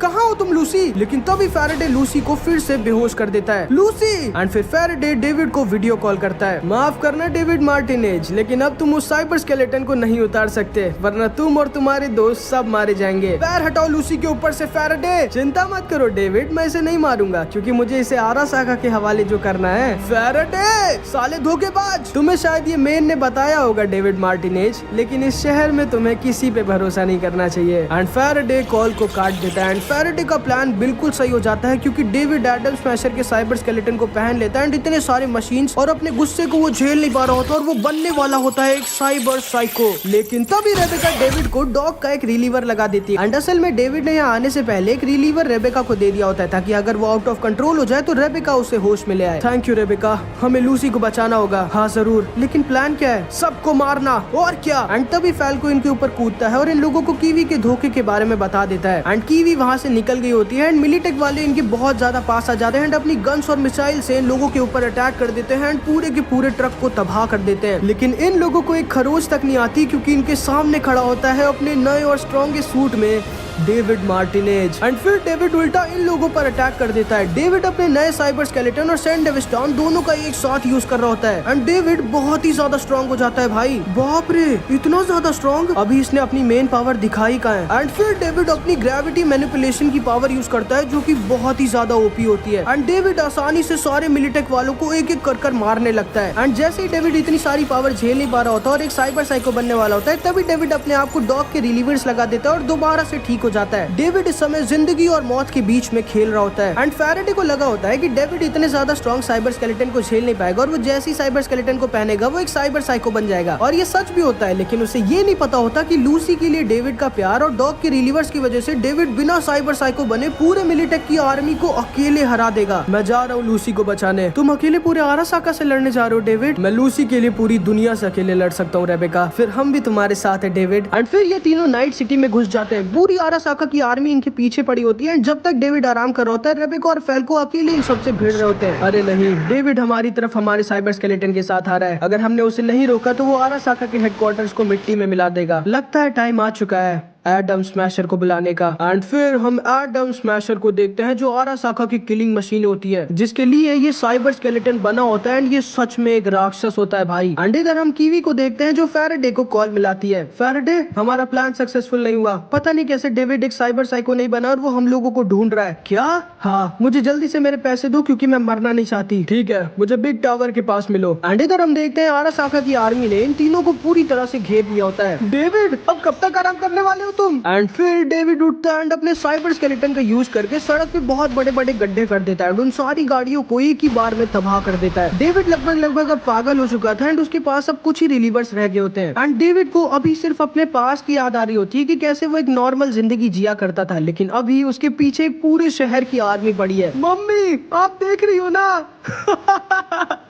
कहाँ हो तुम लूसी? लेकिन तभी फैराडे लूसी को फिर से बेहोश कर देता है। लूसी! एंड फिर फैराडे डेविड को वीडियो कॉल करता है। माफ करना डेविड मार्टिनेज, लेकिन अब तुम उस साइबर स्केलेटन को नहीं उतार सकते वरना तुम और तुम्हारे दोस्त सब मारे जाएंगे। पैर हटाओ लूसी के ऊपर से फैराडे। चिंता मत करो डेविड, मैं इसे नहीं मारूंगा क्योंकि मुझे इसे आरासाका के हवाले जो करना है। फैराडे, साले धोखेबाज, तुम्हें शायद ये मेन ने बताया होगा डेविड मार्टिनेज, लेकिन इस शहर में तुम्हें किसी पे भरोसा नहीं करना चाहिए। एंड फैराडे कॉल को काट देता है एंड फैराडे का प्लान बिल्कुल सही हो जाता है क्योंकि डेविड एडम स्मैशर के साइबर स्केलेटन को पहन लेता है एंड इतने सारे मशीन्स और अपने गुस्से को वो झेल नहीं पा रहा होता और वो बनने वाला होता है एक साइबर साइको। लेकिन तभी रेबेका डेविड को डॉग का एक रिलीवर लगा देती है एंड असल में डेविड ने यहाँ आने से पहले एक रिलीवर रेबेका को दे दिया होता है ताकि अगर वो आउट ऑफ कंट्रोल हो जाए तो रेबेका उसे होश में ले आए। थैंक यू रेबेका, हमें लूसी को बचाना होगा। हाँ जरूर, लेकिन प्लान क्या है? सबको मारना। और क्या। एंड तभी फैल्को इनके ऊपर कूदता है और इन लोगों को कीवी के धोखे के बारे में बता देता है। एंड कीवी वहाँ से निकल गई होती है एंड मिलिटेक वाले इनके बहुत ज्यादा पास आ जाते हैं एंड अपनी गन्स और मिसाइल से इन लोगों के ऊपर अटैक कर देते हैं एंड पूरे के पूरे ट्रक को तबाह कर देते हैं। लेकिन इन लोगों को एक खरोच तक नहीं आती क्योंकि इनके सामने खड़ा होता है अपने नए और स्ट्रॉन्गेस्ट सूट में डेविड मार्टिनेज। एंड फिर डेविड उल्टा इन लोगों पर अटैक कर देता है। डेविड अपने नए साइबर स्केलेटन और सैंड डेविस्टॉन दोनों का एक साथ यूज कर रहा होता है एंड डेविड बहुत ही ज्यादा स्ट्रॉन्ग हो जाता है। भाई बाप रे, इतना ज्यादा स्ट्रॉन्ग, अभी इसने अपनी मेन पावर दिखाई कहाँ है। एंड फिर डेविड अपनी ग्रेविटी मैनिपुलेशन की पावर यूज करता है जो कि बहुत ही ज्यादा ओपी होती है एंड डेविड आसानी से सारे मिलिटेक वालों को एक एक कर मारने लगता है। एंड जैसे ही डेविड इतनी सारी पावर झेल नहीं पा रहा होता और एक साइबर साइको बनने वाला होता है, तभी डेविड अपने आप को डॉग के रिलीवर्स लगा देता है और दोबारा से ठीक हो जाता है। डेविड इस समय जिंदगी और मौत के बीच में खेल रहा होता है एंड फैराडे को लगा होता है कि डेविड इतने ज्यादा स्ट्रॉन्ग साइबर स्केलेटन को झेल नहीं पाएगा और वो जैसी साइबर स्केलेटन को पहनेगा वो एक साइबर साइको बन जाएगा। और ये सच भी होता है, लेकिन उसे ये नहीं पता होता कि लूसी के लिए डेविड का प्यार और डॉग के रिलीवर्स की वजह से डेविड बिना साइबर साइको बने पूरे मिलिटेक की आर्मी को अकेले हरा देगा। मैं जा रहा हूँ लूसी को बचाने। तुम अकेले पूरे आरासाका से लड़ने जा रहे हो डेविड? मैं लूसी के लिए पूरी दुनिया से अकेले लड़ सकता हूँ रेबेका, फिर हम भी तुम्हारे साथ है डेविड। एंड फिर ये तीनों नाइट सिटी में घुस जाते हैं। पूरी आरासाका की आर्मी इनके पीछे पड़ी होती है। जब तक डेविड आराम कर रहा होता है, रेबेका और फैल्को अकेले इन सबसे भिड़ रहे होते हैं। अरे नहीं, डेविड हमारी तरफ हमारे साइबर स्केलेटन के साथ आ रहा है। अगर हमने उसे नहीं रोका तो वो आरासाका के हेडक्वार्टर्स को मिट्टी में मिला देगा। लगता है टाइम आ चुका है एडम स्मैशर को बुलाने का। एंड फिर हम एडम स्मैशर को देखते हैं जो आरासाका की किलिंग मशीन होती है जिसके लिए ये साइबर स्केलेटन बना होता है एंड ये सच में एक राक्षस होता है भाई। एंड इधर हम कीवी को देखते हैं जो फैराडे को कॉल मिलाती है। फैराडे, हमारा प्लान सक्सेसफुल नहीं हुआ, पता नहीं कैसे डेविड एक साइबर साइको नहीं बना और वो हम लोगों को ढूंढ रहा है। क्या? हाँ, मुझे जल्दी से मेरे पैसे दो क्योंकि मैं मरना नहीं चाहती। ठीक है, मुझे बिग टावर के पास मिलो। एंड इधर हम देखते हैं आरासाका की आर्मी ने इन तीनों को पूरी तरह से घेर लिया होता है। डेविड, अब कब तक आराम करने वाले हो तुम? एंड फिर डेविड उठता है एंड अपने साइबर स्केलेटन का यूज करके सड़क पे बहुत बड़े बड़े गड्ढे कर देता है। उन सारी गाड़ियों को एक ही बार में तबाह कर देता है। डेविड लगभग अब पागल हो चुका था एंड उसके पास अब कुछ ही रिलीवर्स रह गए होते हैं। एंड डेविड को अभी सिर्फ अपने पास की याद आ रही होती है कि कैसे वो एक नॉर्मल जिंदगी जिया करता था, लेकिन अभी उसके पीछे एक पूरे शहर की आर्मी पड़ी है। मम्मी, आप देख रही हो ना?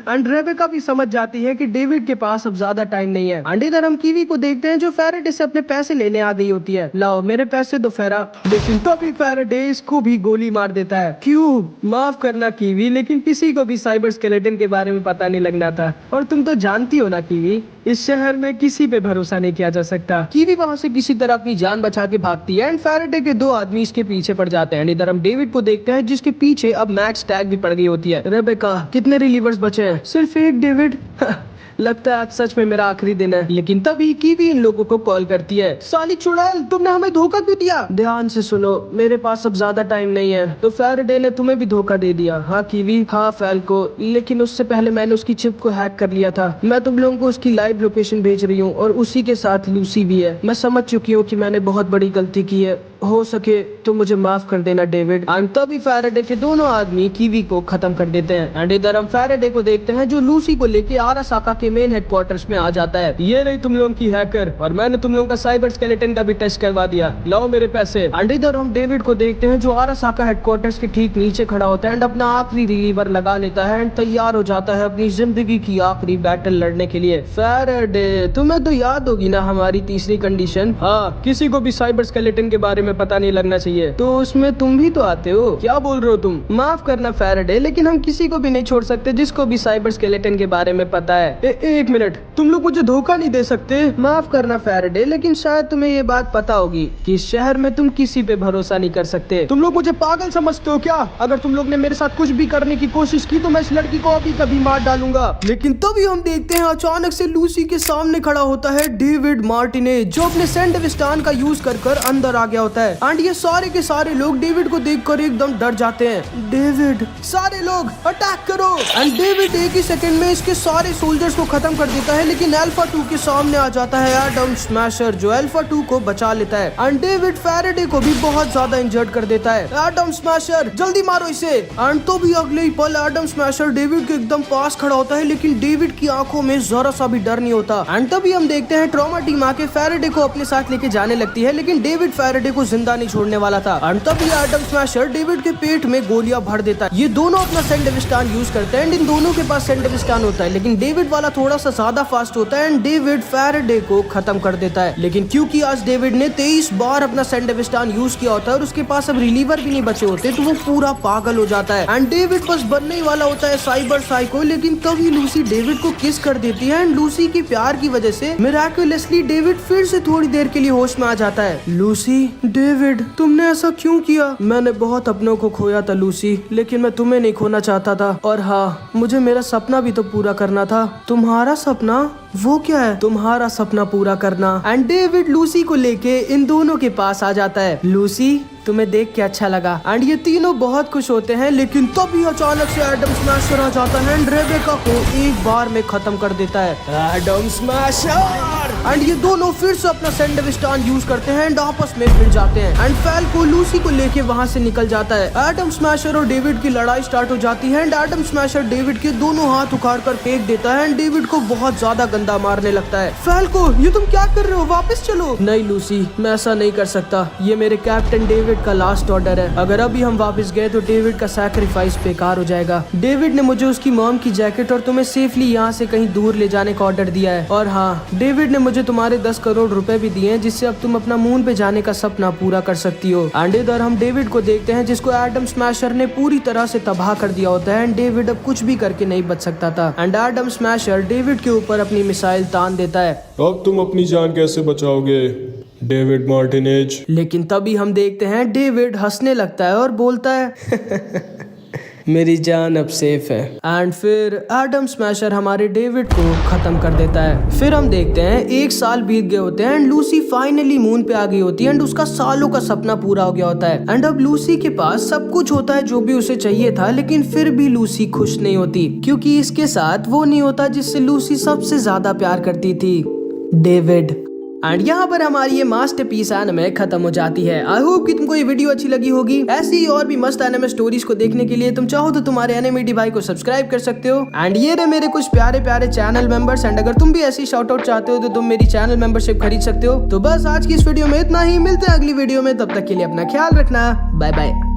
एंड रेबेका भी समझ जाती है कि डेविड के पास अब ज्यादा टाइम नहीं है। एंड इधर हम कीवी को देखते हैं जो फैराडे से अपने पैसे लेने आ गई होती है। लाओ मेरे पैसे दो फेरा। लेकिन तभी फैराडे इसको भी गोली मार देता है। क्यों? माफ करना कीवी, लेकिन किसी को भी साइबर स्केलेटन के बारे में पता नहीं लगना था। और तुम तो जानती हो ना कीवी, इस शहर में किसी पे भरोसा नहीं किया जा सकता। कीवी वहाँ से किसी तरह अपनी जान बचा के भागती है एंड फैराडे के दो आदमी इसके पीछे पड़ जाते हैं। इधर हम डेविड को देखते हैं जिसके पीछे अब मैक्स टैग भी पड़ गई होती है। रेबेका, कितने रिलीवर्स बचे हैं? सिर्फ एक डेविड। लगता है आज सच में मेरा आखिरी दिन है। लेकिन तभी कीवी इन लोगों को कॉल करती है। साली चुड़ैल, तुमने हमें धोखा क्यों दिया? ध्यान से सुनो, मेरे पास अब ज्यादा टाइम नहीं है। तो फैराडे ने तुम्हें भी धोखा दे दिया? हाँ कीवी, हाँ फैल्को, लेकिन उससे पहले मैंने उसकी चिप को हैक कर लिया था। मैं तुम लोगों को उसकी लाइव लोकेशन भेज रही हूँ और उसी के साथ लूसी भी है। मैं समझ चुकी हूँ कि मैंने बहुत बड़ी गलती की है, हो सके तो मुझे माफ कर देना डेविड। एंड तभी फैराडे के दोनों आदमी कीवी को खत्म कर देते हैं। एंड इधर हम फैराडे को देखते हैं जो लूसी को लेके आरासाका के मेन हेडक्वार्टर्स में आ जाता है। ये रही तुम लोगों की हैकर, और मैंने तुम लोगों का साइबर स्केलेटन का भी टेस्ट करवा दिया, लाओ मेरे पैसे। एंड इधर हम डेविड को देखते हैं जो आरासाका हेडक्वार्टर्स के ठीक नीचे खड़ा होता है एंड अपना आखिरी रिलीवर लगा लेता है एंड तैयार हो जाता है अपनी जिंदगी की आखिरी बैटल लड़ने के लिए। फैराडे, तुम्हें तो याद होगी ना हमारी तीसरी कंडीशन? हाँ, किसी को भी साइबर स्केलेटन के बारे में पता नहीं लगना चाहिए। तो उसमें तुम भी तो आते हो। क्या बोल रहे हो तुम? माफ करना फैराडे, लेकिन हम किसी को भी नहीं छोड़ सकते जिसको भी साइबर स्केलेटन के बारे में पता है। एक मिनट, तुम लोग मुझे धोखा नहीं दे सकते? माफ करना फैराडे, लेकिन शायद तुम्हें ये बात पता होगी कि इस शहर में तुम किसी पे भरोसा नहीं कर सकते। तुम लोग मुझे पागल समझते हो क्या? अगर तुम लोग ने मेरे साथ कुछ भी करने की कोशिश की तो मैं इस लड़की को अभी कभी मार डालूंगा। लेकिन तभी हम देखते हैं अचानक से लूसी के सामने खड़ा होता है डेविड मार्टिनेज, जो अपने सैंड डेविस्टॉन का यूज कर अंदर आ गया होता है। एंड ये सारे के सारे लोग डेविड को देखकर एकदम डर जाते हैं। डेविड, सारे लोग अटैक करो। एंड डेविड एक ही सेकंड में इसके सारे सोल्जर्स को खत्म कर देता है, लेकिन अल्फा 2 के सामने आ जाता है एडम स्मैशर जो अल्फा 2 को बचा लेता है। एंड डेविड फैराडे को भी बहुत ज्यादा इंजर्ड कर देता है। एडम स्मैशर, जल्दी मारो इसे। एंड तो भी अगले ही पल एडम स्मैशर डेविड के एकदम पास खड़ा होता है, लेकिन डेविड की आंखों में जरा सा भी डर नहीं होता। एंड तभी हम देखते हैं ट्रॉमा टीम आके फैराडे को अपने साथ लेके जाने लगती है, लेकिन डेविड फैराडे को जिंदा नहीं छोड़ने वाला था। और तभी एटम स्मैशर डेविड के पेट में गोलियां भर देता है। ये दोनों अपना सेंडेविस्टान यूज करते हैं एंड इन दोनों के पास सेंडेविस्टान होता है, लेकिन डेविड वाला थोड़ा सा ज्यादा फास्ट होता है एंड डेविड फैराडे को खत्म कर देता है। लेकिन क्योंकि आज डेविड ने 23 बार अपना सेंडेविस्टान यूज किया होता है और उसके पास अब रिलीवर भी नहीं बचे होते, तो वो पूरा पागल हो जाता है एंड डेविड बस बनने ही वाला होता है साइबर साइको। लेकिन तभी लूसी डेविड को किस कर देती है एंड लूसी की प्यार की वजह से मिराकुलसली डेविड फिर से थोड़ी देर के लिए होश में आ जाता है। लूसी, डेविड, तुमने ऐसा क्यों किया? मैंने बहुत अपनों को खोया था लूसी, लेकिन मैं तुम्हें नहीं खोना चाहता था। और हाँ, मुझे मेरा सपना भी तो पूरा करना था। तुम्हारा सपना? वो क्या है? तुम्हारा सपना पूरा करना। एंड डेविड लूसी को लेके इन दोनों के पास आ जाता है। लूसी, तुम्हें देख के अच्छा लगा। एंड ये तीनों बहुत खुश होते हैं, लेकिन तभी अचानक से एटम स्मैशर आ जाता है एंड रेबेका को एक बार में खत्म कर देता है। Atom smasher! एंड ये दोनों फिर से अपना सेंडेविस्टान यूज करते हैं एंड आपस में भिड़ जाते हैं एंड फैल्को लूसी को लेके वहां से निकल जाता है। एटम स्मैशर और डेविड की लड़ाई स्टार्ट हो जाती है एंड एटम स्मैशर डेविड के दोनों हाथ उखाड़ कर फेंक देता है एंड डेविड को बहुत ज्यादा गंदा मारने लगता है। फैल्को, ये तुम क्या कर रहे हो? वापस चलो। नहीं लूसी, मैं ऐसा नहीं कर सकता। ये मेरे कैप्टन डेविड का लास्ट ऑर्डर है। अगर अभी हम वापस गए तो डेविड का सैक्रिफाइस बेकार हो जाएगा। डेविड ने मुझे उसकी मॉम की जैकेट और तुम्हें सेफली यहाँ से कहीं दूर ले जाने का ऑर्डर दिया है। और हाँ, डेविड ने मुझे तुम्हारे 10 करोड़ रुपए भी दिए हैं, जिससे अब तुम अपना मून पे जाने का सपना पूरा कर सकती हो। एंड इधर हम डेविड को देखते हैं, जिसको एटम स्मैशर ने पूरी तरह से तबाह कर दिया होता है एंड डेविड अब कुछ भी करके नहीं बच सकता था। एंड एटम स्मैशर डेविड के ऊपर अपनी मिसाइल तान देता है। अब तुम अपनी जान कैसे बचाओगे डेविड मार्टिनेज? लेकिन तभी हम देखते हैं डेविड हंसने लगता है और बोलता है मेरी जान अब सेफ है। एंड फिर एटम स्मैशर हमारे डेविड को खत्म कर देता है। फिर हम देखते हैं 1 साल बीत गए होते हैं एंड लूसी फाइनली मून पे आ गई होती है एंड उसका सालों का सपना पूरा हो गया होता है। एंड अब लूसी के पास सब कुछ होता है जो भी उसे चाहिए था, लेकिन फिर भी लूसी खुश नहीं होती, क्योंकि इसके साथ वो नहीं होता जिससे लूसी सबसे ज्यादा प्यार करती थी, डेविड। एंड यहाँ पर हमारी ये मास्टरपीस एनिमे खत्म हो जाती है। आई होप कि तुमको ये वीडियो अच्छी लगी होगी। ऐसी ही और भी मस्त एनिमे स्टोरीज को देखने के लिए तुम चाहो तो तुम्हारे एनिमेटी भाई को सब्सक्राइब कर सकते हो। एंड ये रहे मेरे कुछ प्यारे प्यारे चैनल मेंबर्स, एंड अगर तुम भी ऐसी शाउट आउट चाहते हो तो तुम मेरी चैनल मेंबरशिप खरीद सकते हो। तो बस आज की इस वीडियो में इतना ही। मिलते हैं अगली वीडियो में, तब तक के लिए अपना ख्याल रखना। Bye bye.